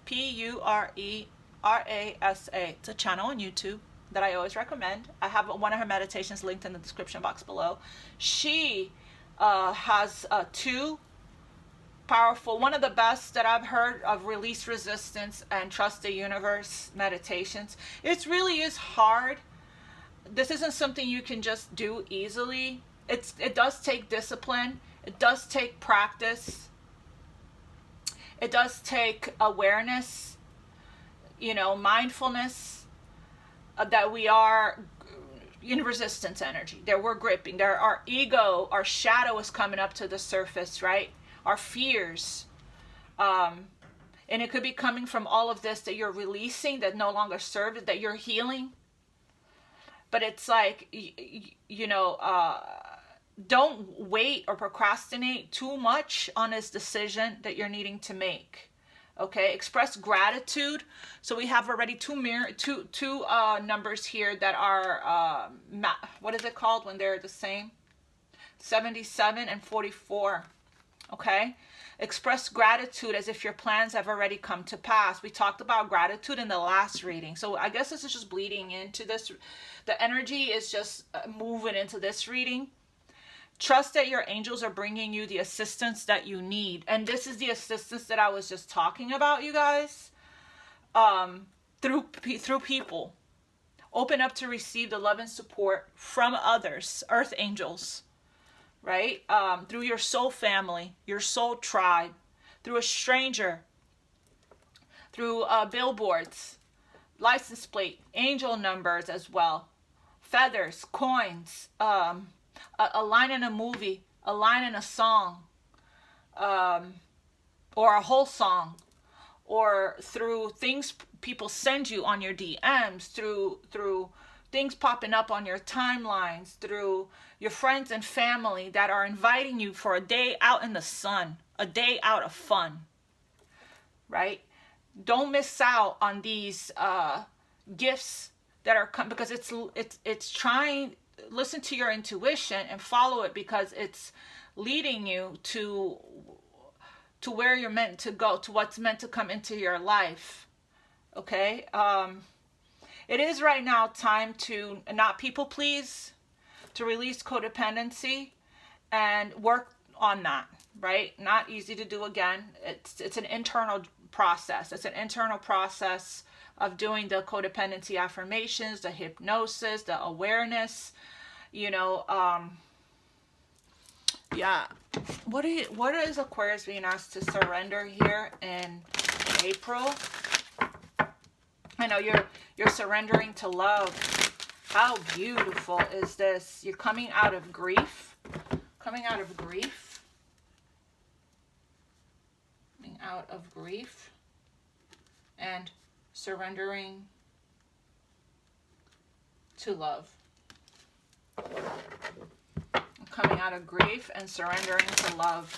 Purerasa, it's a channel on YouTube that I always recommend. I have one of her meditations linked in the description box below. She has two powerful, one of the best that I've heard of Release Resistance and Trust the Universe meditations. It really is hard. This isn't something you can just do easily. It does take discipline. It does take practice. It does take awareness, mindfulness, that we are in resistance energy, that we're gripping. Our ego, our shadow is coming up to the surface, right? Our fears. And it could be coming from all of this that you're releasing, that no longer serves, that you're healing. But it's like, don't wait or procrastinate too much on this decision that you're needing to make. Okay, express gratitude. So we have already two numbers here that are what is it called when they're the same? 77 and 44. Okay, express gratitude as if your plans have already come to pass. We talked about gratitude in the last reading, so I guess this is just bleeding into this. The energy is just moving into this reading. Trust that your angels are bringing you the assistance that you need. And this is the assistance that I was just talking about, you guys. Through people. Open up to receive the love and support from others, earth angels, right? Through your soul family, your soul tribe, through a stranger, through billboards, license plate, angel numbers as well, feathers, coins, a line in a movie, a line in a song, or a whole song, or through things people send you on your DMs, through things popping up on your timelines, through your friends and family that are inviting you for a day out in the sun, a day out of fun, right? Don't miss out on these gifts that are coming, because it's trying. Listen to your intuition and follow it, because it's leading you to where you're meant to go, to what's meant to come into your life. Okay, it is right now time to not people please, to release codependency and work on that, right? Not easy to do again. It's an internal process. It's an internal process of doing the codependency affirmations, the hypnosis, the awareness, yeah. What is Aquarius being asked to surrender here in April? I know you're surrendering to love. How beautiful is this? You're coming out of grief. Coming out of grief. Coming out of grief. And surrendering to love. Coming out of grief and surrendering to love.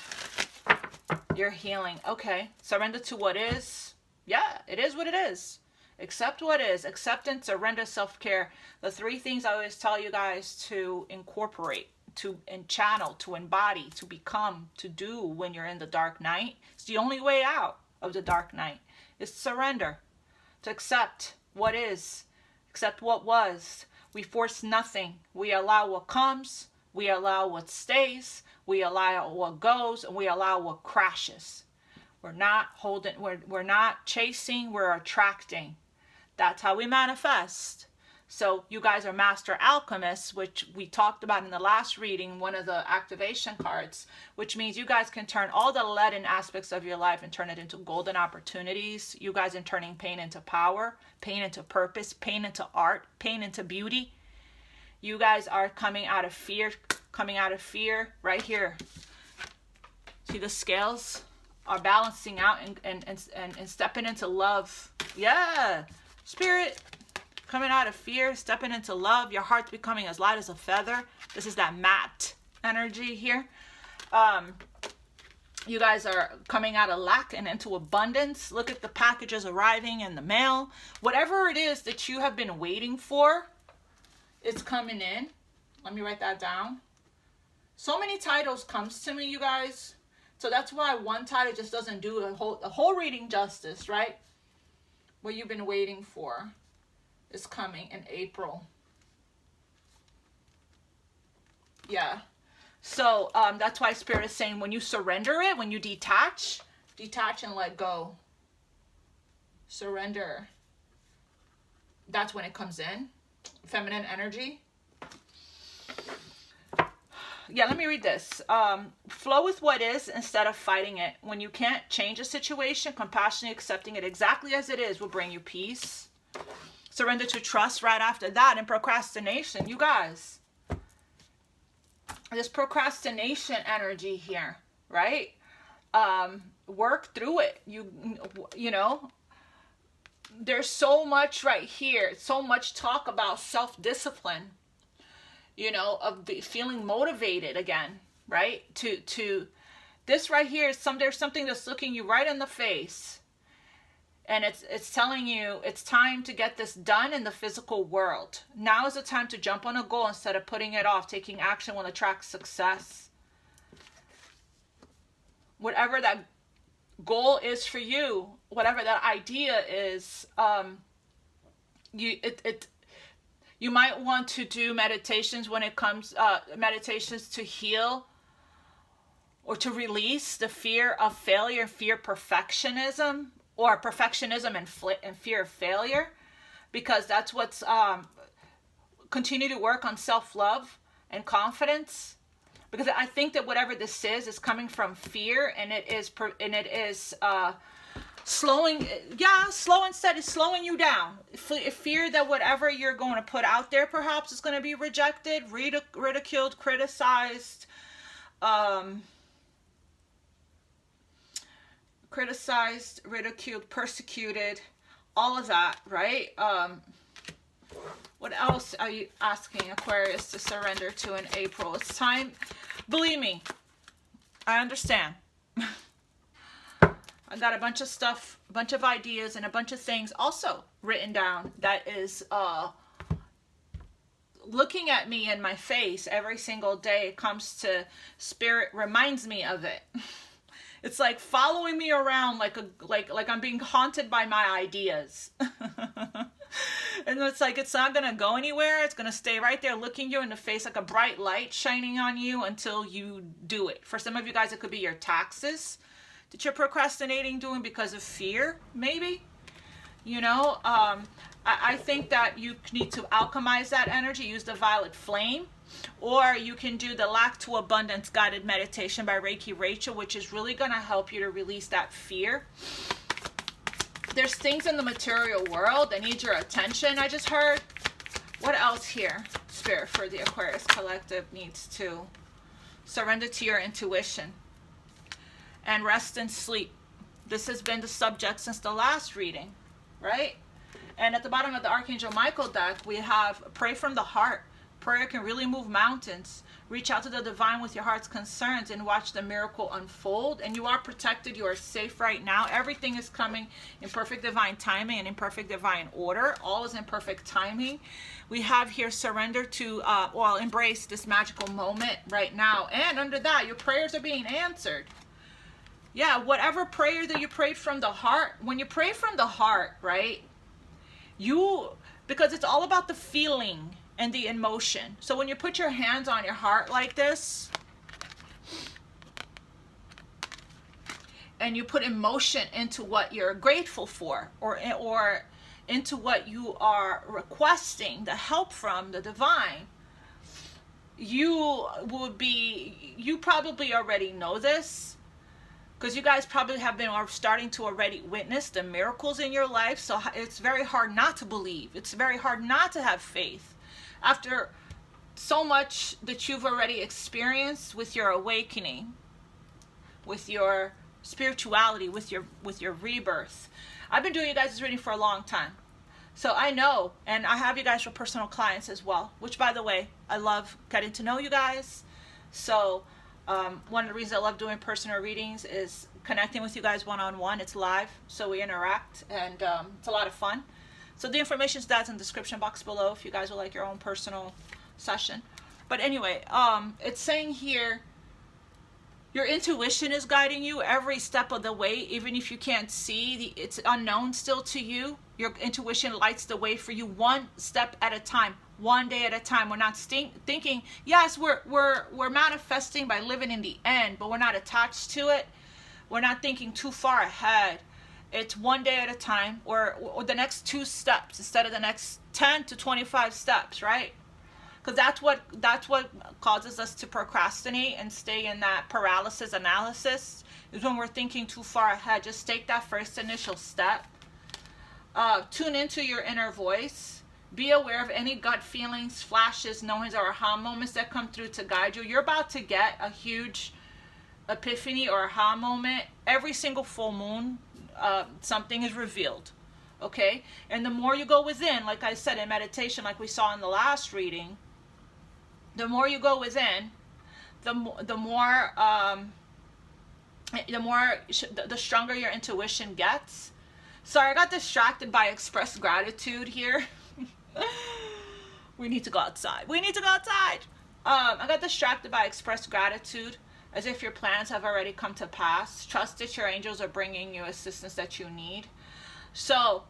You're healing. Okay. Surrender to what is. Yeah, it is what it is. Accept what is. Acceptance, surrender, self-care. The three things I always tell you guys to incorporate, to channel, to embody, to become, to do when you're in the dark night. It's the only way out of the dark night. Is surrender. To accept what is. Accept what was. We force nothing. We allow what comes. We allow what stays. We allow what goes, and we allow what crashes. We're not holding, we're not chasing, we're attracting. That's how we manifest. So you guys are master alchemists, which we talked about in the last reading, one of the activation cards, which means you guys can turn all the leaden aspects of your life and turn it into golden opportunities. You guys are turning pain into power, pain into purpose, pain into art, pain into beauty. You guys are coming out of fear right here. See, the scales are balancing out and stepping into love. Yeah, Spirit, coming out of fear, stepping into love. Your heart's becoming as light as a feather. This is that matte energy here. You guys are coming out of lack and into abundance. Look at the packages arriving in the mail. Whatever it is that you have been waiting for, it's coming in. Let me write that down. So many titles comes to me, you guys. So that's why one title just doesn't do the whole reading justice, right? What you've been waiting for is coming in April. Yeah. So that's why Spirit is saying when you surrender it, when you detach and let go. Surrender. That's when it comes in. Feminine energy. Yeah, let me read this. Flow with what is instead of fighting it. When you can't change a situation, compassionately accepting it exactly as it is will bring you peace. Surrender to trust right after that. And procrastination, you guys. This procrastination energy here, right? Work through it. You know, there's so much right here. So much talk about self-discipline. You know, of feeling motivated again, right? To this right here is there's something that's looking you right in the face, and it's telling you it's time to get this done in the physical world. Now is the time to jump on a goal instead of putting it off. Taking action will attract success. Whatever that goal is for you, whatever that idea is, you might want to do meditations when it comes, meditations to heal or to release the fear of failure, fear perfectionism, or perfectionism and fear of failure, because that's what's, continue to work on self-love and confidence, because I think that whatever this is coming from fear, and it is slowing, slow and steady, slowing you down. Fear that whatever you're going to put out there perhaps is going to be rejected, ridiculed, criticized, ridiculed, persecuted, all of that, right? What else are you asking Aquarius to surrender to in April? It's time. Believe me, I understand. I got a bunch of stuff, a bunch of ideas, and a bunch of things also written down that is looking at me in my face every single day. It comes to Spirit, reminds me of it. It's like following me around like I'm being haunted by my ideas. And it's like it's not going to go anywhere. It's going to stay right there looking you in the face like a bright light shining on you until you do it. For some of you guys, it could be your taxes that you're procrastinating doing because of fear, maybe. You know, I think that you need to alchemize that energy, use the violet flame, or you can do the Lack to Abundance guided meditation by Reiki Rachel, which is really going to help you to release that fear. There's things in the material world that need your attention, I just heard. What else here, Spirit, for the Aquarius Collective needs to surrender to your intuition and rest and sleep. This has been the subject since the last reading, right? And at the bottom of the Archangel Michael deck, we have pray from the heart. Prayer can really move mountains. Reach out to the divine with your heart's concerns and watch the miracle unfold. And you are protected. You are safe right now. Everything is coming in perfect divine timing and in perfect divine order. All is in perfect timing. We have here surrender to, embrace this magical moment right now. And under that, your prayers are being answered. Yeah, whatever prayer that you prayed from the heart, when you pray from the heart, right, because it's all about the feeling and the emotion. So when you put your hands on your heart like this, and you put emotion into what you're grateful for, or into what you are requesting the help from the divine, you probably already know this, because you guys probably have been starting to already witness the miracles in your life. So it's very hard not to believe. It's very hard not to have faith after so much that you've already experienced with your awakening, with your spirituality, with your rebirth. I've been doing you guys' reading for a long time, so I know, and I have you guys for personal clients as well, which, by the way, I love getting to know you guys. So one of the reasons I love doing personal readings is connecting with you guys one-on-one. It's live, so we interact, and it's a lot of fun. So the information is in the description box below if you guys would like your own personal session. But anyway, it's saying here, your intuition is guiding you every step of the way, even if you can't see, it's unknown still to you. Your intuition lights the way for you, one step at a time, one day at a time. We're not thinking, yes, we're manifesting by living in the end, but we're not attached to it. We're not thinking too far ahead. It's one day at a time, or the next 2 steps instead of the next 10 to 25 steps, right? Because that's what causes us to procrastinate and stay in that paralysis analysis, is when we're thinking too far ahead. Just take that first initial step. Tune into your inner voice. Be aware of any gut feelings, flashes, knowings, or aha moments that come through to guide you. You're about to get a huge epiphany or aha moment. Every single full moon, something is revealed. Okay? And the more you go within, like I said in meditation, like we saw in the last reading, the more you go within, the stronger your intuition gets. Sorry, I got distracted by expressed gratitude here. We need to go outside. We need to go outside. I got distracted by expressed gratitude, as if your plans have already come to pass. Trust that your angels are bringing you assistance that you need. So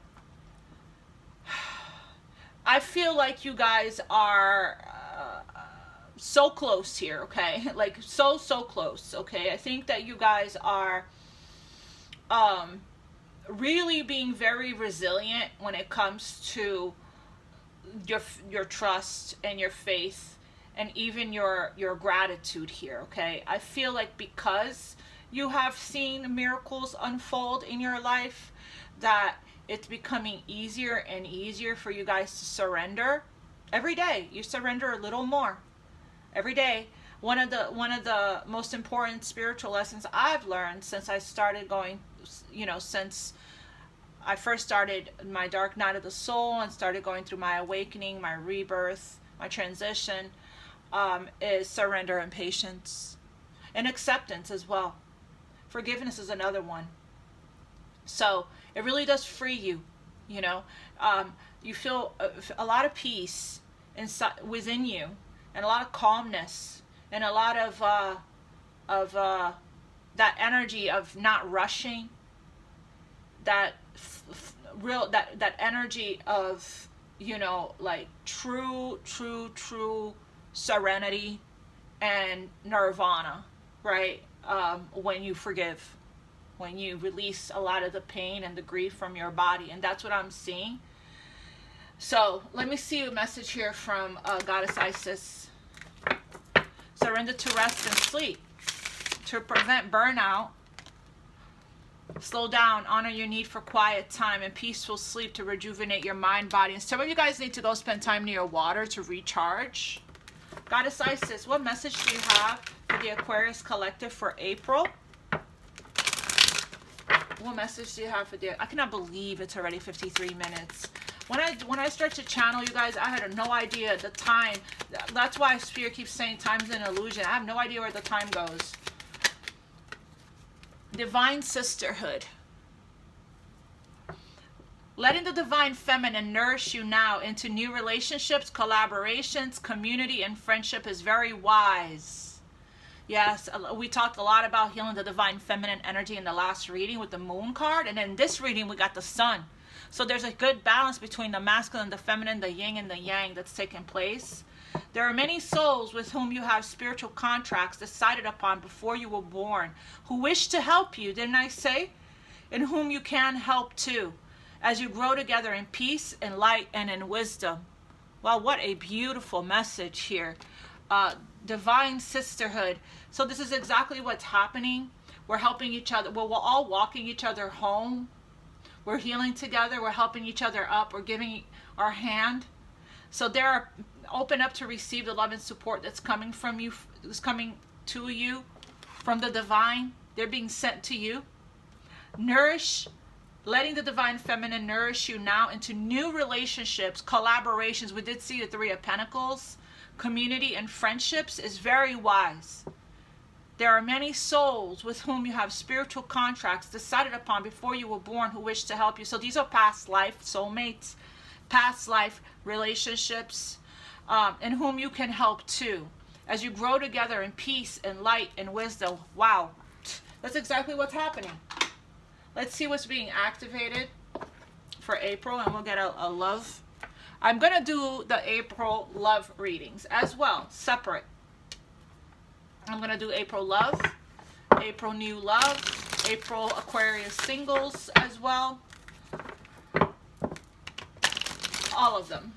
I feel like you guys are so close here, okay? Like so close, okay? I think that you guys are really being very resilient when it comes to your trust and your faith, and even your gratitude here, okay? I feel like because you have seen miracles unfold in your life, that it's becoming easier and easier for you guys to surrender. Every day you surrender a little more. Every day. One of the most important spiritual lessons I've learned since I started going, since I first started my dark night of the soul and started going through my awakening, my rebirth, my transition, is surrender and patience, and acceptance as well. Forgiveness is another one. So it really does free you. You feel a lot of peace inside within you, and a lot of calmness, and a lot of that energy of not rushing, that energy of like true serenity and nirvana, right? When you forgive, when you release a lot of the pain and the grief from your body. And that's what I'm seeing. So let me see a message here from Goddess Isis. Surrender to rest and sleep to prevent burnout. Slow down, honor your need for quiet time and peaceful sleep to rejuvenate your mind, body. And some of you guys need to go spend time near water to recharge. Goddess Isis, what message do you have for the Aquarius collective for April? What message do you have for the... I cannot believe it's already 53 minutes. When I start to channel you guys, I had no idea the time. That's why Spirit keeps saying time's an illusion. I have no idea where the time goes. Divine sisterhood. Letting the divine feminine nourish you now into new relationships, collaborations, community, and friendship is very wise. Yes, we talked a lot about healing the divine feminine energy in the last reading with the moon card. And in this reading, we got the sun. So there's a good balance between the masculine, the feminine, the yin and the yang that's taking place. There are many souls with whom you have spiritual contracts decided upon before you were born, who wish to help you, didn't I say? And whom you can help too, as you grow together in peace, in light, and in wisdom. Wow, what a beautiful message here. Divine sisterhood. So this is exactly what's happening. We're helping each other. Well, we're all walking each other home. We're healing together. We're helping each other up. We're giving our hand. So they're open up to receive the love and support that's coming from you, is coming to you from the divine. They're being sent to you. Nourish, letting the divine feminine nourish you now into new relationships, collaborations. We did see the Three of Pentacles. Community and friendships is very wise. There are many souls with whom you have spiritual contracts decided upon before you were born who wish to help you. So these are past life soulmates, past life relationships, in whom you can help too, as you grow together in peace and light and wisdom. Wow, that's exactly what's happening. Let's see what's being activated for April, and we'll get a love. I'm going to do the April love readings as well, separate. I'm going to do April love, April new love, April Aquarius singles as well. All of them.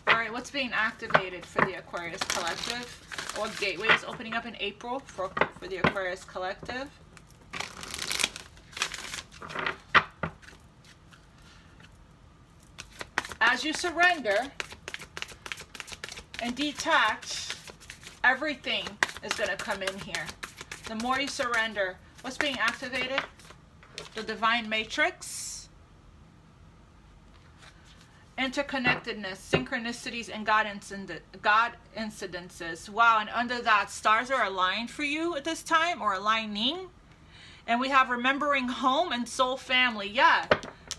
All right, what's being activated for the Aquarius collective? What gateway is opening up in April for the Aquarius collective? As you surrender and detach, everything is going to come in here. The more you surrender, what's being activated? The divine matrix, interconnectedness, synchronicities, and God incidences. Wow, and under that, stars are aligned for you at this time, or aligning. And we have remembering home and soul family. Yeah,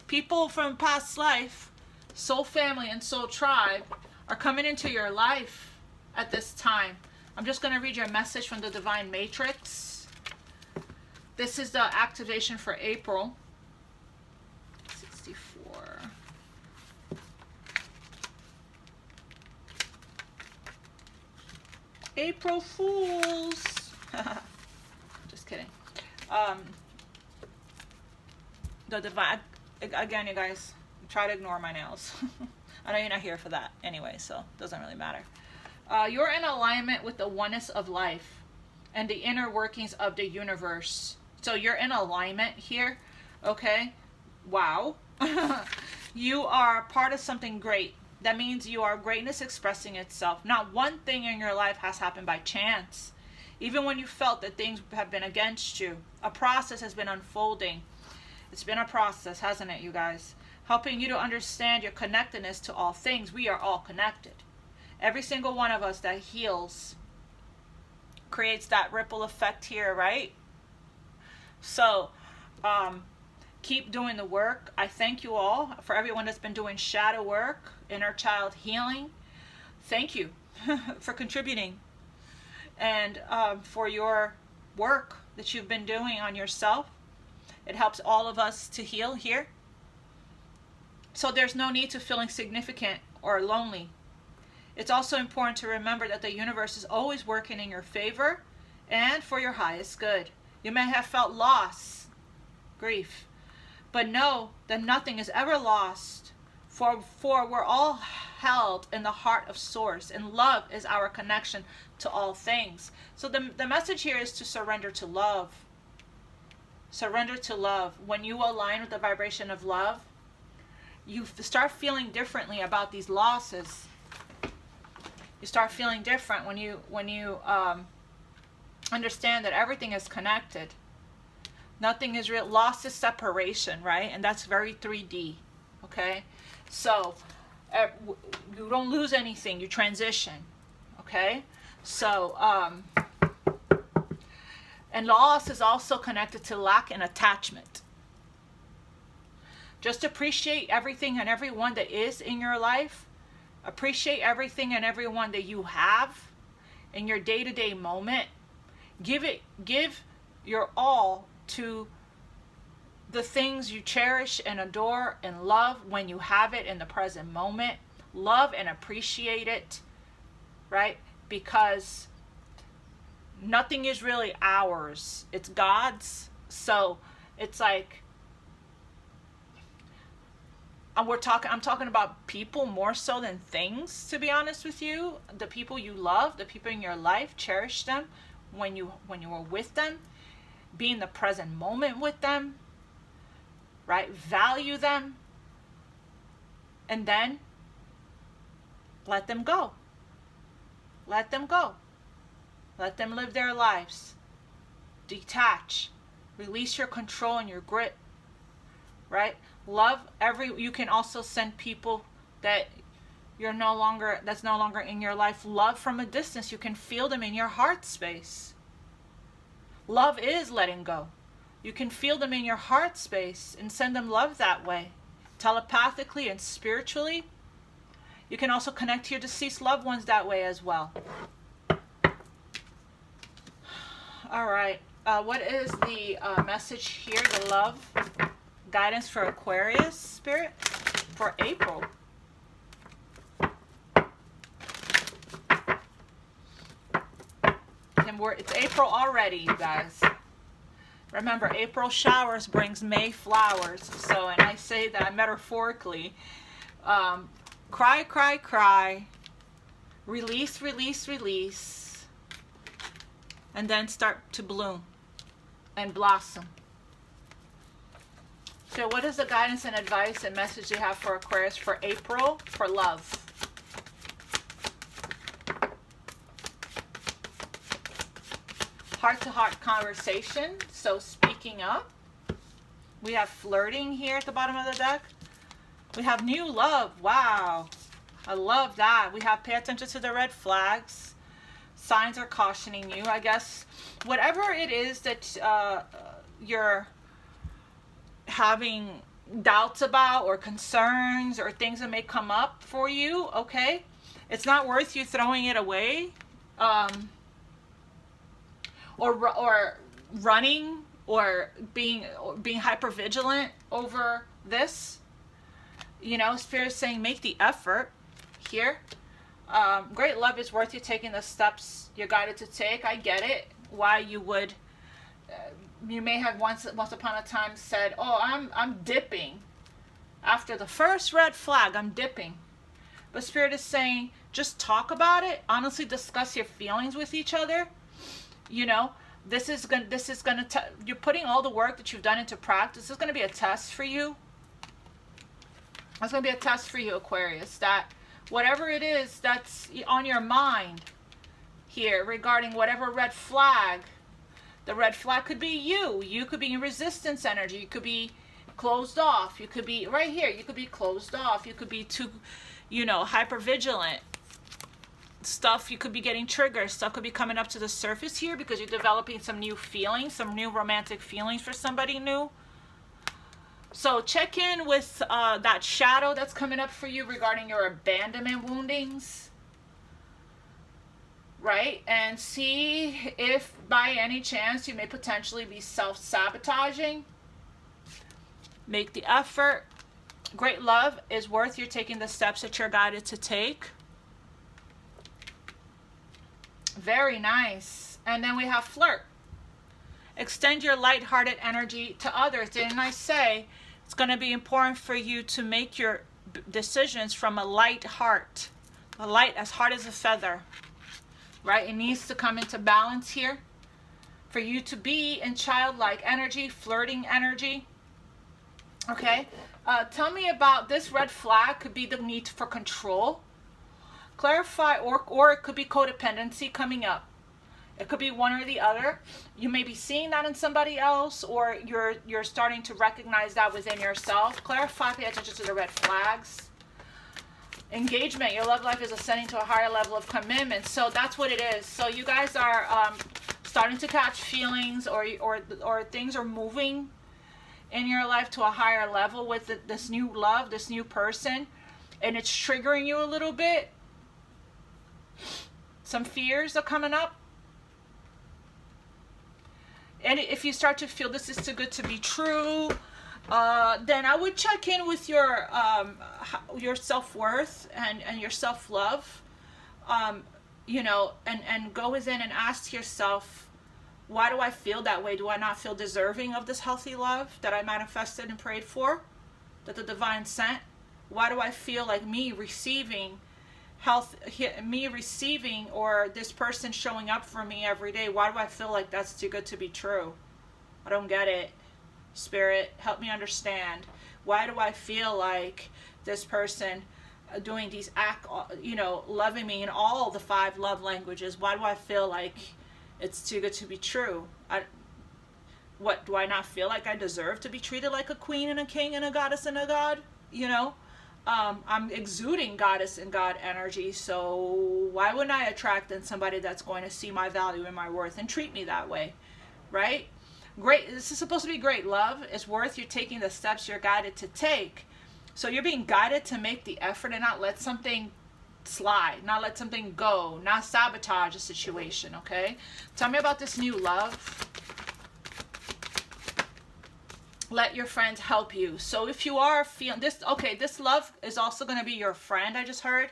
people from past life, soul family and soul tribe are coming into your life at this time. I'm just going to read your message from the divine matrix. This is the activation for April. 64. April Fools. Just kidding. The divine, again, you guys, try to ignore my nails. I know you're not here for that anyway, so it doesn't really matter. You're in alignment with the oneness of life and the inner workings of the universe. So you're in alignment here, okay? Wow. You are part of something great. That means you are greatness expressing itself. Not one thing in your life has happened by chance. Even when you felt that things have been against you, a process has been unfolding. It's been a process, hasn't it, you guys? Helping you to understand your connectedness to all things. We are all connected. Every single one of us that heals creates that ripple effect here, right? So, keep doing the work. I thank you all for everyone that's been doing shadow work, inner child healing. Thank you for contributing and for your work that you've been doing on yourself. It helps all of us to heal here. So there's no need to feel insignificant or lonely. It's also important to remember that the universe is always working in your favor and for your highest good. You may have felt loss, grief, but know that nothing is ever lost, for we're all held in the heart of Source, and love is our connection to all things. So the message here is to surrender to love. Surrender to love. When you align with the vibration of love, you start feeling differently about these losses. You start feeling different when you understand that everything is connected. Nothing is real. Loss is separation, right? And that's very 3D. Okay, so you don't lose anything. You transition. Okay, so and loss is also connected to lack and attachment. Just appreciate everything and everyone that is in your life. Appreciate everything and everyone that you have in your day-to-day moment. Give your all to the things you cherish and adore and love when you have it in the present moment. Love and appreciate it, right? Because nothing is really ours. It's God's. So it's like, I'm talking about people more so than things, to be honest with you. The people you love, the people in your life, cherish them when you were with them. Be in the present moment with them, right? Value them, and then let them go. Let them go. Let them live their lives. Detach. Release your control and your grip, right? Love you can also send people that that's no longer in your life love from a distance. You can feel them in your heart space. Love is letting go. You can feel them in your heart space and send them love that way, telepathically and spiritually. You can also connect to your deceased loved ones that way as well. All right. What is the message here? The love guidance for Aquarius spirit for April. And it's April already, you guys. Remember, April showers brings May flowers. So, and I say that metaphorically. Cry, cry, cry. Release, release, release. And then start to bloom and blossom. So what is the guidance and advice and message you have for Aquarius for April for love? Heart-to-heart conversation. So speaking up. We have flirting here at the bottom of the deck. We have new love. Wow. I love that. We have pay attention to the red flags. Signs are cautioning you. I guess whatever it is that you're having doubts about or concerns or things that may come up for you, okay? It's not worth you throwing it away or running or being hyper vigilant over this. You know, Spirit is saying make the effort here. Great love is worth you taking the steps you're guided to take. I get it. Why you would you may have once upon a time said, oh, I'm dipping. After the first red flag, I'm dipping. But Spirit is saying, just talk about it. Honestly, discuss your feelings with each other. You know, you're putting all the work that you've done into practice. This is going to be a test for you. It's going to be a test for you, Aquarius, that whatever it is that's on your mind here regarding whatever red flag. The red flag could be you. You could be in resistance energy. You could be closed off. You could be right here. You could be closed off. You could be too, hyper vigilant. Stuff, you could be getting triggered. Stuff could be coming up to the surface here because you're developing some new feelings, some new romantic feelings for somebody new. So check in with that shadow that's coming up for you regarding your abandonment woundings. Right? And see if by any chance you may potentially be self-sabotaging. Make the effort. Great love is worth you taking the steps that you're guided to take. Very nice. And then we have flirt. Extend your lighthearted energy to others. Didn't I say it's going to be important for you to make your decisions from a light heart. A light as hard as a feather. Right? It needs to come into balance here for you to be in childlike energy, flirting energy. Okay? Tell me about this red flag. Could be the need for control. Clarify, or it could be codependency coming up. It could be one or the other. You may be seeing that in somebody else, or you're starting to recognize that within yourself. Clarify, pay attention to the red flags. Engagement, your love life is ascending to a higher level of commitment. So that's what it is. So you guys are starting to catch feelings, or things are moving in your life to a higher level with this new love, this new person, and it's triggering you a little bit. Some fears are coming up. And if you start to feel this is too good to be true, then I would check in with your self-worth and your self-love, you know, and go within and ask yourself, why do I feel that way? Do I not feel deserving of this healthy love that I manifested and prayed for, that the divine sent? Why do I feel like me receiving or this person showing up for me every day? Why do I feel like that's too good to be true? I don't get it. Spirit, help me understand. Why do I feel like this person doing these loving me in all the 5 love languages? Why do I feel like it's too good to be true? What, do I not feel like I deserve to be treated like a queen and a king and a goddess and a god? You know, I'm exuding goddess and god energy, so why wouldn't I attract in somebody that's going to see my value and my worth and treat me that way, right? Great. This is supposed to be great love. It's worth you taking the steps you're guided to take. So you're being guided to make the effort and not let something slide, not let something go, not sabotage a situation, okay? Tell me about this new love. Let your friends help you. So if you are feeling this, okay, this love is also going to be your friend, I just heard,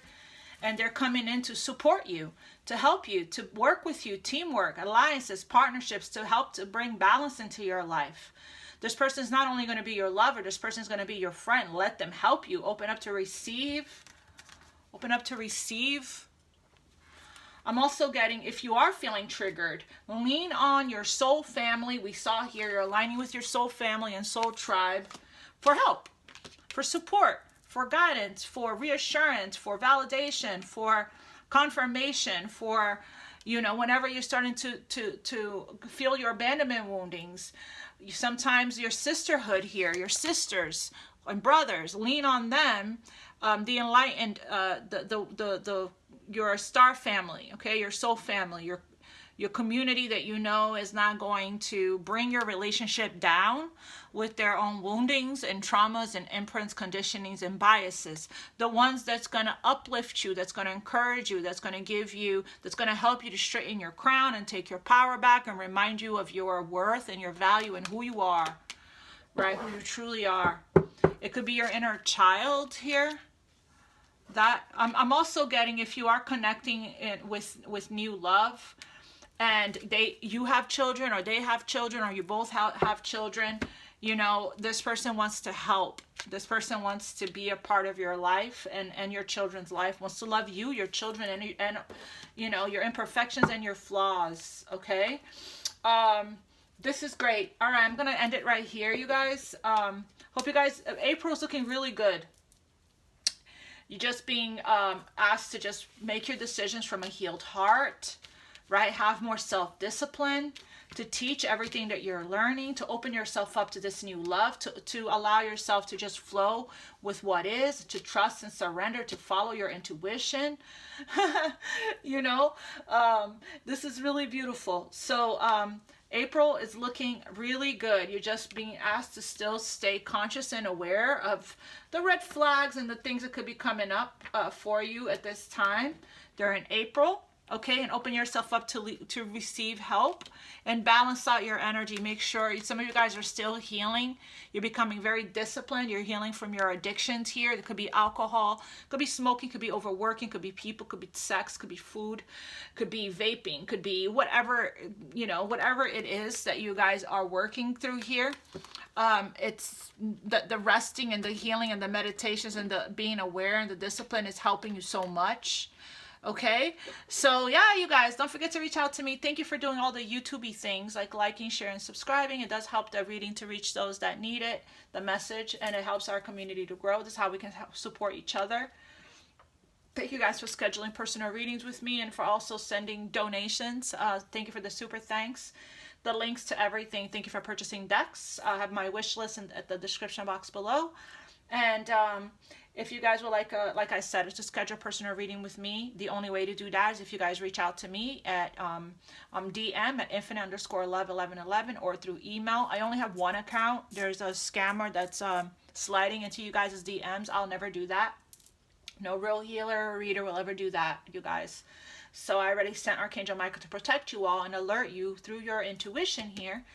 and they're coming in to support you, to help you, to work with you, teamwork, alliances, partnerships, to help to bring balance into your life. This person is not only going to be your lover, this person is going to be your friend. Let them help you. Open up to receive. Open up to receive. I'm also getting, if you are feeling triggered, lean on your soul family. We saw here, you're aligning with your soul family and soul tribe for help, for support, for guidance, for reassurance, for validation, for confirmation, for, you know, whenever you're starting to feel your abandonment woundings. Sometimes your sisterhood here, your sisters and brothers, lean on them. The enlightened, your star family, okay, your soul family, your community that you know is not going to bring your relationship down with their own woundings and traumas and imprints, conditionings, and biases. The ones that's going to uplift you, that's going to encourage you, that's going to give you, that's going to help you to straighten your crown and take your power back and remind you of your worth and your value and who you are, right? Who you truly are. It could be your inner child here. That I'm also getting, if you are connecting with new love, and you have children, or they have children, or you both have children, you know, this person wants to help. This person wants to be a part of your life and your children's life, wants to love you, your children, and you know, your imperfections and your flaws, okay? This is great. All right, I'm going to end it right here, you guys. Hope you guys, April's looking really good. You're just being asked to just make your decisions from a healed heart, right? Have more self-discipline, to teach everything that you're learning, to open yourself up to this new love, to allow yourself to just flow with what is, to trust and surrender, to follow your intuition. You know, this is really beautiful. So April is looking really good. You're just being asked to still stay conscious and aware of the red flags and the things that could be coming up for you at this time during April. Okay, and open yourself up to receive help and balance out your energy. Make sure, some of you guys are still healing. You're becoming very disciplined. You're healing from your addictions here. It could be alcohol, could be smoking, could be overworking, could be people, could be sex, could be food, could be vaping, could be whatever, you know, whatever it is that you guys are working through here. It's the resting and the healing and the meditations and the being aware and the discipline is helping you so much. Okay, so yeah, you guys, don't forget to reach out to me. Thank you for doing all the YouTube-y things like liking, sharing, subscribing. It does help the reading to reach those that need it, the message, and it helps our community to grow. This is how we can help support each other. Thank you guys for scheduling personal readings with me and for also sending donations. Thank you for the super thanks. The links to everything. Thank you for purchasing decks. I have my wish list at the description box below. And if you guys would like I said, to schedule a personal reading with me, the only way to do that is if you guys reach out to me at DM at infinite_love1111 or through email. I only have one account. There's a scammer that's sliding into you guys' DMs. I'll never do that. No real healer or reader will ever do that, you guys. So I already sent Archangel Michael to protect you all and alert you through your intuition here,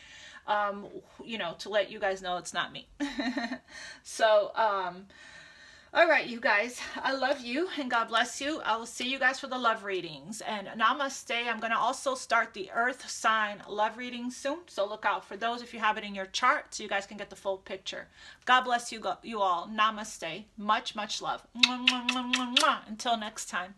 you know, to let you guys know it's not me. So, all right, you guys, I love you and God bless you. I will see you guys for the love readings. And namaste. I'm going to also start the Earth sign love reading soon. So look out for those if you have it in your chart so you guys can get the full picture. God bless you all. Namaste. Much, much love. Mwah, mwah, mwah, mwah, mwah. Until next time.